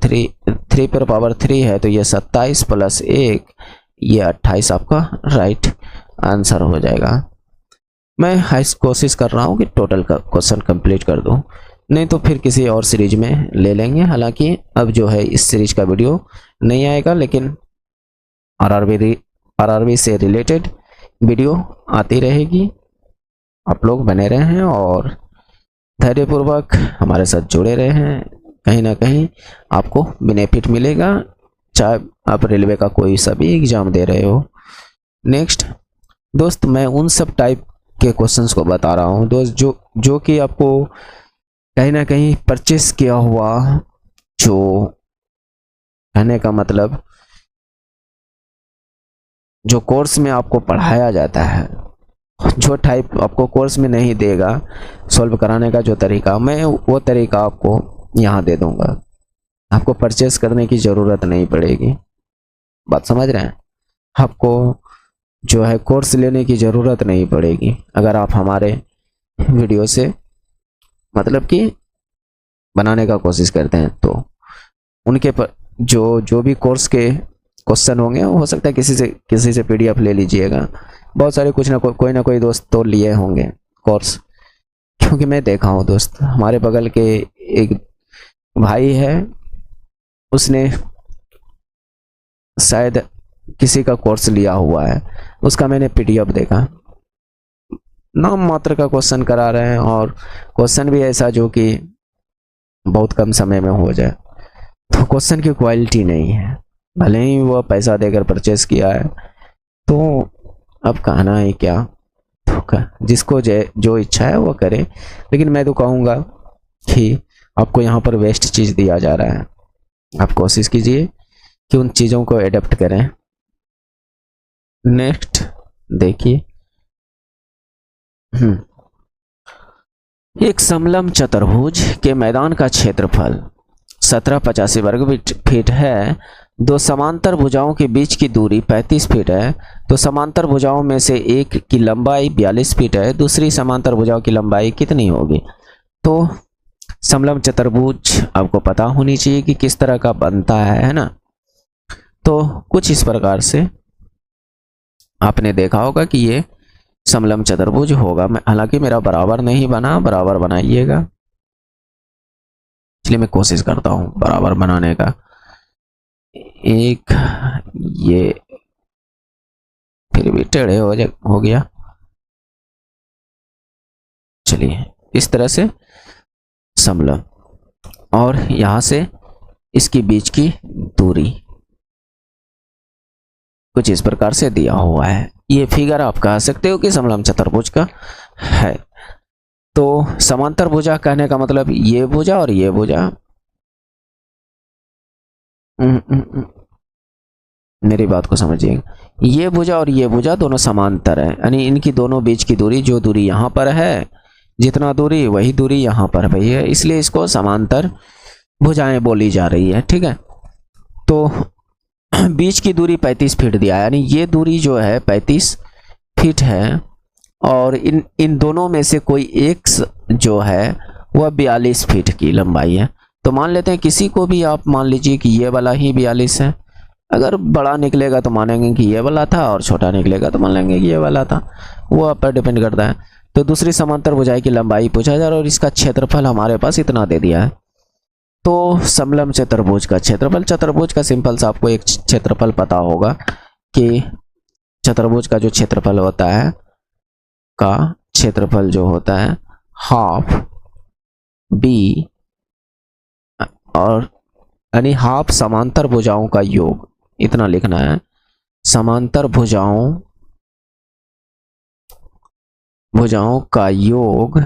3 है तो ये 27 प्लस 1, ये 28 आपका राइट आंसर हो जाएगा। मैं हाइस कोशिश कर रहा हूँ कि टोटल का क्वेश्चन कंप्लीट कर दूँ, नहीं तो फिर किसी और सीरीज में ले लेंगे। हालांकि अब जो है इस सीरीज का वीडियो नहीं आएगा, लेकिन आरआरबी से रिलेटेड वीडियो आती रहेगी। आप लोग बने रहे हैं और धैर्यपूर्वक हमारे साथ जुड़े रहे हैं, कहीं ना कहीं आपको बेनिफिट मिलेगा, चाहे आप रेलवे का कोई सा भी एग्जाम दे रहे हो। नेक्स्ट दोस्त, मैं उन सब टाइप के क्वेश्चंस को बता रहा हूं दोस्त जो कि आपको कहीं ना कहीं परचेस किया हुआ, जो कहने का मतलब जो कोर्स में आपको पढ़ाया जाता है, जो टाइप आपको कोर्स में नहीं देगा सॉल्व कराने का जो तरीका, मैं वो तरीका आपको यहाँ दे दूंगा। आपको परचेस करने की ज़रूरत नहीं पड़ेगी, बात समझ रहे हैं? आपको जो है कोर्स लेने की ज़रूरत नहीं पड़ेगी अगर आप हमारे वीडियो से मतलब कि बनाने का कोशिश करते हैं। तो उनके पर जो भी कोर्स के क्वेश्चन होंगे, हो सकता है किसी से पीडीएफ ले लीजिएगा। बहुत सारे कुछ ना कोई ना कोई दोस्त तो लिए होंगे कोर्स, क्योंकि मैं देखा हूँ दोस्त, हमारे बगल के एक भाई है, उसने शायद किसी का कोर्स लिया हुआ है, उसका मैंने पीडीएफ देखा, नाम मात्र का क्वेश्चन करा रहे हैं और क्वेश्चन भी ऐसा जो कि बहुत कम समय में हो जाए। तो क्वेश्चन की क्वालिटी नहीं है, भले ही वो पैसा देकर परचेस किया है। तो अब कहना है क्या, तो जिसको जो इच्छा है वो करे, लेकिन मैं तो कहूँगा कि आपको यहाँ पर वेस्ट चीज दिया जा रहा है, आप कोशिश कीजिए कि उन चीजों को एडेप्ट करें। नेक्स्ट देखिए, एक समलंब चतुर्भुज के मैदान का क्षेत्रफल 1785 वर्ग फीट है। दो समांतर भुजाओं के बीच की दूरी 35 फीट है। तो समांतर भुजाओं में से एक की लंबाई 42 फीट है, दूसरी समांतर भुजाओं की लंबाई कितनी होगी? तो समलंब चतुर्भुज आपको पता होनी चाहिए कि किस तरह का बनता है ना। तो कुछ इस प्रकार से आपने देखा होगा कि ये समलंब चतुर्भुज होगा। हालांकि मेरा बराबर नहीं बना, बराबर बनाइएगा, इसलिए मैं कोशिश करता हूं बराबर बनाने का। एक ये फिर भी टेढ़े हो गया। चलिए इस तरह से समलंब, और यहां से इसके बीच की दूरी कुछ इस प्रकार से दिया हुआ है। ये फिगर आप कह सकते हो कि समलंब चतुर्भुज का है। तो समांतर भुजा कहने का मतलब ये भुजा और ये भुजा, मेरी बात को समझिए, ये भुजा और ये भुजा दोनों समांतर है, यानी इनकी दोनों बीच की दूरी, जो दूरी यहाँ पर है जितना दूरी वही दूरी यहाँ पर भी है, इसलिए इसको समांतर भुजाएं बोली जा रही है। ठीक है, तो बीच की दूरी 35 फीट दिया है, यानी ये दूरी जो है 35 फीट है, और इन दोनों में से कोई एक जो है वह 42 फीट की लंबाई है। तो मान लेते हैं किसी को भी आप मान लीजिए कि ये वाला ही 42 है। अगर बड़ा निकलेगा तो मानेंगे कि ये वाला था, और छोटा निकलेगा तो मान लेंगे कि ये वाला था, वो आप पर डिपेंड करता है। तो दूसरी समांतर भुजाएं की लंबाई पूछा जा रहा है और इसका क्षेत्रफल हमारे पास इतना दे दिया है। तो समलंब चतुर्भुज का क्षेत्रफल, चतुर्भुज का सिंपल सा आपको एक क्षेत्रफल पता होगा कि चतुर्भुज का जो क्षेत्रफल होता है, का क्षेत्रफल जो होता है हाफ बी, और यानी हाफ समांतर भुजाओं का योग, इतना लिखना है। समांतर भुजाओं का योग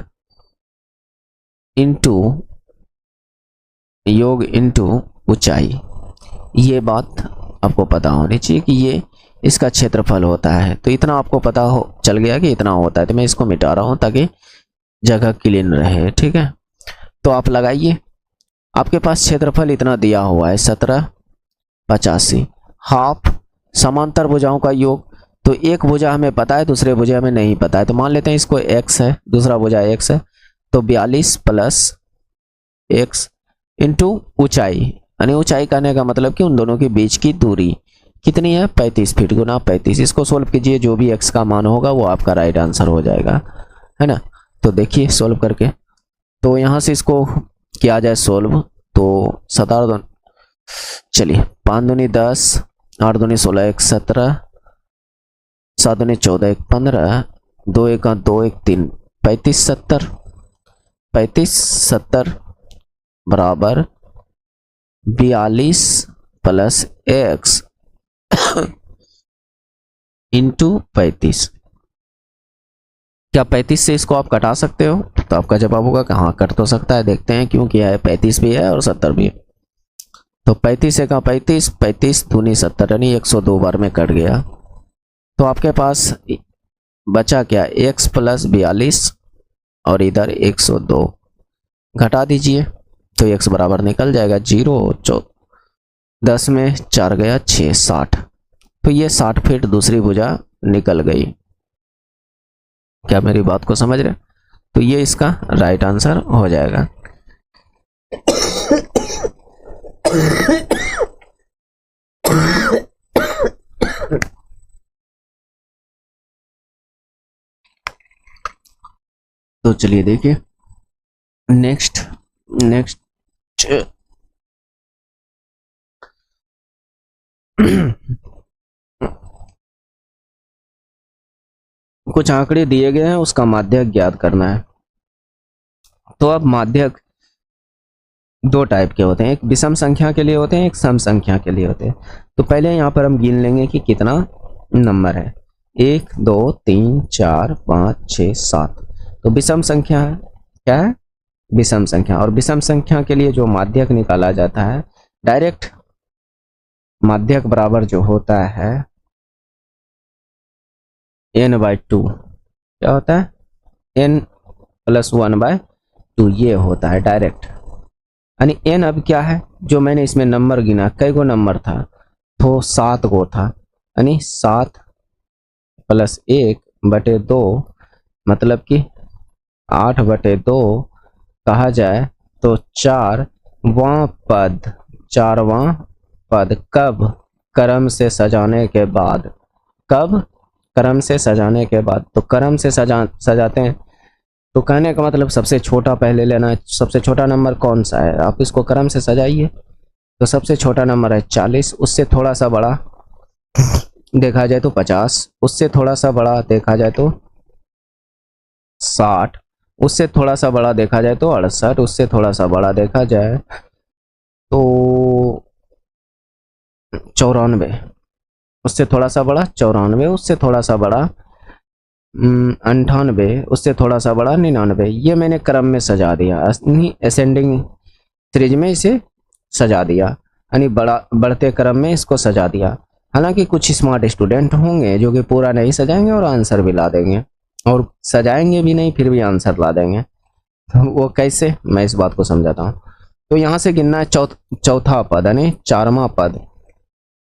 इंटू ऊंचाई। ये बात आपको पता होनी चाहिए कि ये इसका क्षेत्रफल होता है। तो इतना आपको पता चल गया कि इतना होता है। तो मैं इसको मिटा रहा हूं ताकि जगह क्लीन रहे। ठीक है, तो आप लगाइए, आपके पास क्षेत्रफल इतना दिया हुआ है 1785, हाफ समांतर भुजाओं का योग। तो एक भुजा हमें पता है, दूसरे भुजा हमें नहीं पता है, तो मान लेते हैं इसको x है, दूसरा भुजा x है। तो 42 प्लस x इंटू ऊंचाई, यानी ऊंचाई कहने का मतलब कि उन दोनों के बीच की दूरी कितनी है? 35 फीट गुना 35। इसको सोल्व कीजिए, जो भी x का मान होगा वो आपका राइट आंसर हो जाएगा, है ना। तो देखिए सोल्व करके, तो यहाँ से इसको किया जाए सोल्व, तो 17 चलिए 5 दूनी 10, 8 दूनी 16, 1 17, 7 दूनी 14, 1 15, 2 1 2 1 3, 35 70, 35 70 बराबर 42 प्लस x इंटू 35। क्या 35 से इसको आप कटा सकते हो? तो आपका जवाब होगा कि हाँ कट तो सकता है। देखते हैं क्यों किया है, 35 भी है और 70 भी है। तो 35 से 35, 35 दूनी 70, यानी 102 बार में कट गया। तो आपके पास बचा क्या? x प्लस 42 और इधर 102 घटा दीजिए, तो x बराबर निकल जाएगा 0, 10 में 4 गया 6, 60। तो ये 60 फीट दूसरी भुजा निकल गई। क्या मेरी बात को समझ रहे? तो ये इसका राइट आंसर हो जाएगा। तो चलिए देखिए नेक्स्ट कुछ आंकड़े दिए गए हैं, उसका माध्यक ज्ञात करना है। तो अब माध्यक दो टाइप के होते हैं, एक विषम संख्या के लिए होते हैं, एक सम संख्या के लिए होते हैं। तो पहले यहाँ पर हम गिन लेंगे कि कितना नंबर है, 1 2 3 4 5 6 7। तो विषम संख्या है क्या है? विषम संख्या। और विषम संख्या के लिए जो माध्यक निकाला जाता है, डायरेक्ट माध्यक बराबर जो होता है n/2, क्या होता है n+1/2, ये होता है डायरेक्ट। यानी n अब क्या है, जो मैंने इसमें नंबर गिना, कई गो नंबर था, तो 7 गो था, यानी 7 + 1/2, मतलब कि 8/2 कहा जाए तो 4वां पद कब, क्रम से सजाने के बाद, कब, क्रम से सजाने के बाद। तो क्रम से सजाते हैं, तो कहने का मतलब सबसे छोटा पहले लेना है। सबसे छोटा नंबर कौन सा है, आप इसको क्रम से सजाइए। तो सबसे छोटा नंबर है 40, उससे थोड़ा सा बड़ा देखा जाए तो 50, उससे थोड़ा सा बड़ा देखा जाए तो 60, उससे थोड़ा सा बड़ा देखा जाए तो 68, उससे थोड़ा सा बड़ा देखा जाए तो 94, उससे थोड़ा सा बड़ा 94, उससे थोड़ा सा बड़ा 98, उससे थोड़ा सा बड़ा 99। ये मैंने क्रम में सजा दिया, असेंडिंग सीरीज में इसे सजा दिया, यानी बढ़ते क्रम में इसको सजा दिया। हालांकि कुछ स्मार्ट स्टूडेंट होंगे जो कि पूरा नहीं सजाएंगे और आंसर भी ला देंगे, और सजाएंगे भी नहीं फिर भी आंसर ला देंगे। तो वो कैसे, मैं इस बात को समझाता हूँ। तो यहाँ से गिनना है चौथा पद, यानी 4वां पद,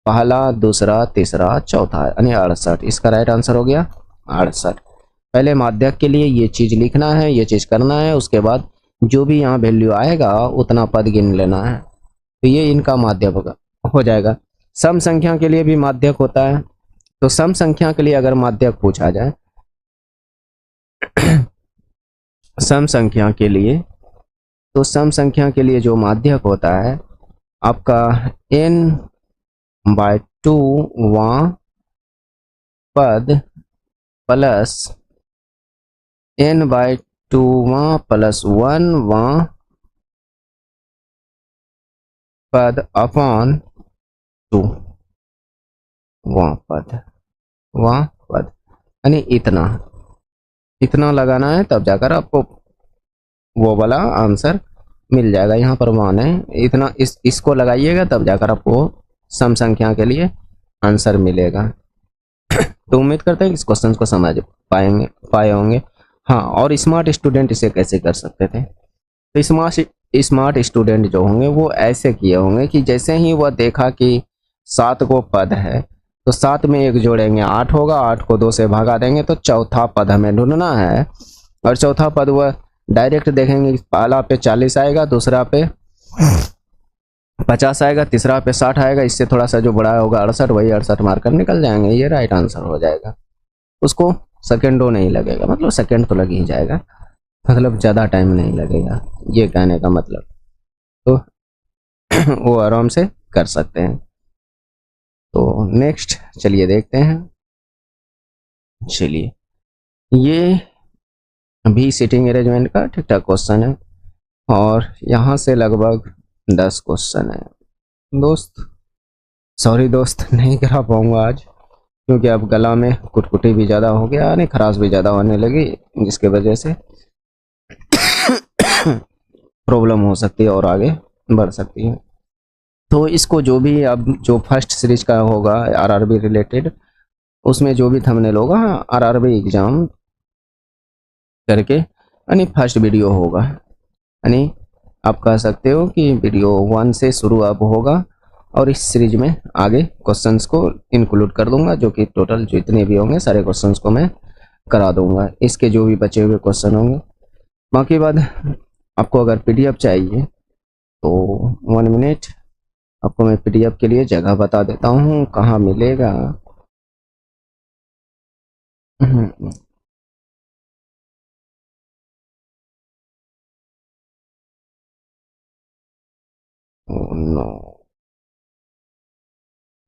पहला, दूसरा, तीसरा, चौथा, यानी 68। इसका राइट आंसर हो गया 68। पहले माध्यक के लिए ये चीज लिखना है, ये चीज करना है, उसके बाद जो भी यहाँ वैल्यू आएगा उतना पद गिन लेना है, तो ये इनका माध्यक होगा, हो जाएगा। सम संख्या के लिए भी माध्यक होता है, तो सम संख्या के लिए अगर माध्यक पूछा जाए सम संख्या के लिए, तो सम संख्या के लिए जो माध्यक होता है आपका n/2 वां पद प्लस n/2 वां प्लस 1 वां पद अपॉन 2 वां पद, यानी इतना लगाना है, तब जाकर आपको वो वाला आंसर मिल जाएगा। यहाँ पर मान है इतना, इसको लगाइएगा तब जाकर आपको सम संख्या के लिए आंसर मिलेगा। तो उम्मीद करते हैं कि इस क्वेश्चन को समझ पाए होंगे। हाँ, और स्मार्ट स्टूडेंट इसे कैसे कर सकते थे, तो स्मार्ट स्टूडेंट जो होंगे वो ऐसे किए होंगे कि जैसे ही वह देखा कि 7 को पद है, तो 7 में 1 जोड़ेंगे 8 होगा, 8 को 2 से भागा देंगे, तो चौथा पद हमें ढूंढना है। और चौथा पद वह डायरेक्ट देखेंगे, पहला पे 40 आएगा, दूसरा पे 50 आएगा, तीसरा पे 60 आएगा, इससे थोड़ा सा जो बड़ा होगा 68, वही 68 मार्कर निकल जाएंगे, ये राइट आंसर हो जाएगा। उसको सेकेंडों नहीं लगेगा, मतलब सेकेंड तो लग ही जाएगा, मतलब ज़्यादा टाइम नहीं लगेगा, ये कहने का मतलब। तो वो आराम से कर सकते हैं। तो नेक्स्ट चलिए देखते हैं। चलिए, ये भी सीटिंग अरेंजमेंट का ठीक ठाक क्वेश्चन है, और यहाँ से लगभग 10 क्वेश्चन है। सॉरी दोस्त, नहीं करा पाऊंगा आज, क्योंकि अब गला में कुटकुटी भी ज़्यादा हो गया, यानी खराश भी ज़्यादा होने लगी, जिसके वजह से प्रॉब्लम हो सकती है और आगे बढ़ सकती है। तो इसको जो भी अब जो फर्स्ट सीरीज का होगा आरआरबी रिलेटेड, उसमें जो भी थंबनेल होगा आरआरबी एग्जाम करके, यानी फर्स्ट वीडियो होगा, यानी आप कह सकते हो कि वीडियो 1 से शुरू अब होगा, और इस सीरीज में आगे क्वेश्चंस को इंक्लूड कर दूंगा, जो कि टोटल जितने भी होंगे सारे क्वेश्चंस को मैं करा दूंगा, इसके जो भी बचे हुए क्वेश्चन होंगे। बाकी बाद आपको अगर पीडीएफ चाहिए तो 1 मिनट, आपको मैं पीडीएफ के लिए जगह बता देता हूँ कहाँ मिलेगा। नो,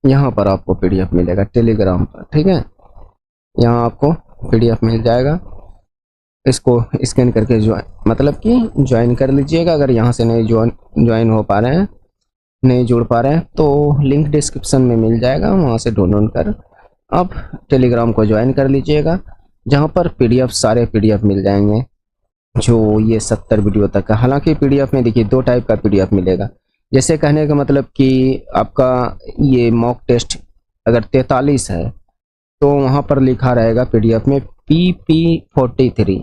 यहाँ पर आपको पीडीएफ मिलेगा टेलीग्राम पर, ठीक है, यहाँ आपको पीडीएफ मिल जाएगा। इसको स्कैन करके मतलब कि ज्वाइन कर लीजिएगा। अगर यहाँ से नहीं ज्वाइन हो पा रहे हैं, नहीं जुड़ पा रहे हैं, तो लिंक डिस्क्रिप्शन में मिल जाएगा, वहाँ से डाउनलोड कर आप टेलीग्राम को ज्वाइन कर लीजिएगा, जहाँ पर पीडीएफ सारे पीडीएफ मिल जाएंगे। जो ये 70 वीडियो तक का। हालांकि पीडीएफ में देखिए 2 टाइप का पीडीएफ मिलेगा। जैसे कहने का मतलब कि आपका ये मॉक टेस्ट अगर 43 है तो वहाँ पर लिखा रहेगा पीडीएफ में PP43,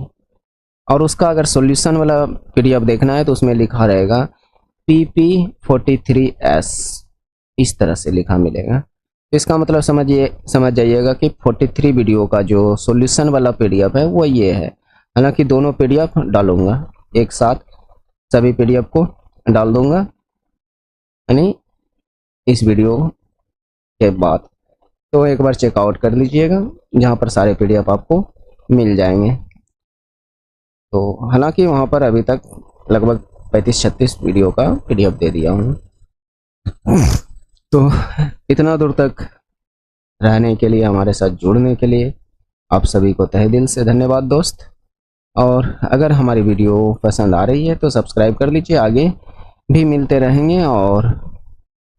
और उसका अगर सॉल्यूशन वाला पीडीएफ देखना है तो उसमें लिखा रहेगा PP43S, इस तरह से लिखा मिलेगा। इसका मतलब समझ जाइएगा कि 43 वीडियो का जो सॉल्यूशन वाला पीडीएफ है वो ये है। हालांकि दोनों पीडीएफ डालूंगा एक साथ, सभी पीडीएफ को डाल दूंगा यानी इस वीडियो के बाद। तो एक बार चेकआउट कर लीजिएगा जहाँ पर सारे पीडीएफ आपको मिल जाएंगे। तो हालांकि वहाँ पर अभी तक लगभग 35-36 वीडियो का पीडीएफ दे दिया हूँ। तो इतना दूर तक रहने के लिए, हमारे साथ जुड़ने के लिए आप सभी को तहे दिल से धन्यवाद दोस्त। और अगर हमारी वीडियो पसंद आ रही है तो सब्सक्राइब कर लीजिए, आगे भी मिलते रहेंगे। और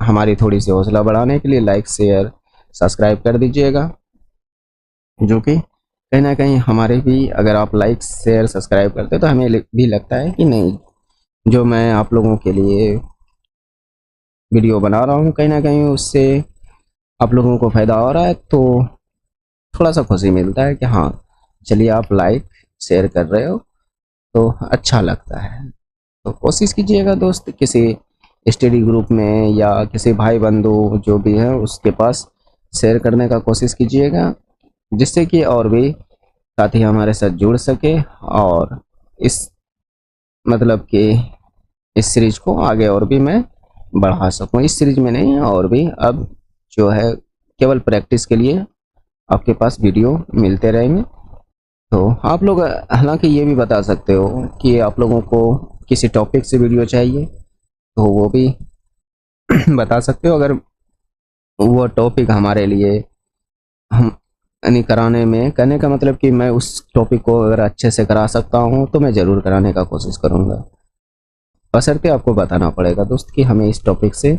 हमारी थोड़ी सी हौसला बढ़ाने के लिए लाइक शेयर सब्सक्राइब कर दीजिएगा, जो कि कहीं ना कहीं हमारे भी, अगर आप लाइक शेयर सब्सक्राइब करते तो हमें भी लगता है कि नहीं, जो मैं आप लोगों के लिए वीडियो बना रहा हूँ कहीं ना कहीं उससे आप लोगों को फ़ायदा हो रहा है, तो थोड़ा सा खुशी मिलता है कि हाँ चलिए आप लाइक शेयर कर रहे हो तो अच्छा लगता है। तो कोशिश कीजिएगा दोस्त, किसी स्टडी ग्रुप में या किसी भाई बंधु जो भी है उसके पास शेयर करने का कोशिश कीजिएगा, जिससे कि और भी साथी हमारे साथ जुड़ सके और इस मतलब कि इस सीरीज को आगे और भी मैं बढ़ा सकूं। इस सीरीज में नहीं, और भी अब जो है केवल प्रैक्टिस के लिए आपके पास वीडियो मिलते रहेंगे। तो आप लोग हालांकि ये भी बता सकते हो कि आप लोगों को किसी टॉपिक से वीडियो चाहिए तो वो भी बता सकते हो। अगर वो टॉपिक हमारे लिए हम यानी कराने में, कहने का मतलब कि मैं उस टॉपिक को अगर अच्छे से करा सकता हूँ तो मैं ज़रूर कराने का कोशिश करूँगा। बशर्ते आपको बताना पड़ेगा दोस्त कि हमें इस टॉपिक से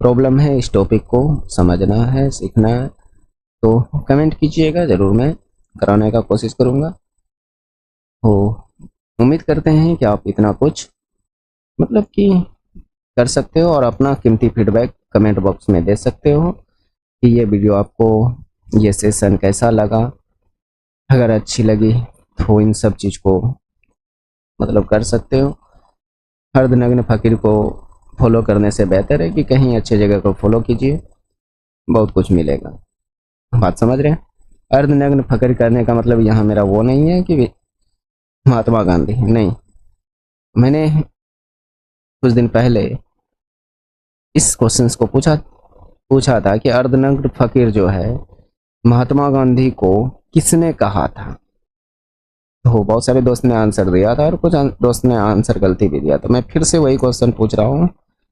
प्रॉब्लम है, इस टॉपिक को समझना है, सीखना है। तो कमेंट कीजिएगा, ज़रूर मैं कराने का कोशिश करूँगा। तो उम्मीद करते हैं कि आप इतना कुछ मतलब कि कर सकते हो और अपना कीमती फीडबैक कमेंट बॉक्स में दे सकते हो कि ये वीडियो आपको, ये सेशन कैसा लगा। अगर अच्छी लगी तो इन सब चीज़ को मतलब कर सकते हो। अर्धनग्न फकीर को फॉलो करने से बेहतर है कि कहीं अच्छी जगह को फॉलो कीजिए, बहुत कुछ मिलेगा। बात समझ रहे हैं? अर्धनग्न फकीर करने का मतलब यहाँ मेरा वो नहीं है कि महात्मा गांधी नहीं। मैंने कुछ दिन पहले इस क्वेश्चंस को पूछा था कि अर्धनग्न फकीर जो है महात्मा गांधी को किसने कहा था। तो बहुत सारे दोस्त ने आंसर दिया था और कुछ दोस्त ने आंसर गलती भी दिया था। मैं फिर से वही क्वेश्चन पूछ रहा हूँ,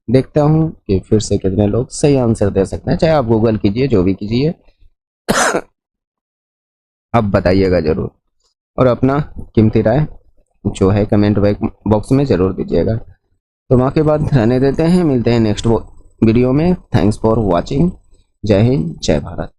देखता हूँ कि फिर से कितने लोग सही आंसर दे सकते हैं। चाहे आप गूगल कीजिए, जो भी कीजिए आप बताइएगा ज़रूर, और अपना कीमती राय जो है कमेंट बॉक्स में ज़रूर दीजिएगा। तो वहाँ के बाद रहने देते हैं, मिलते हैं नेक्स्ट वीडियो में। Thanks for watching. जय हिंद, जय भारत।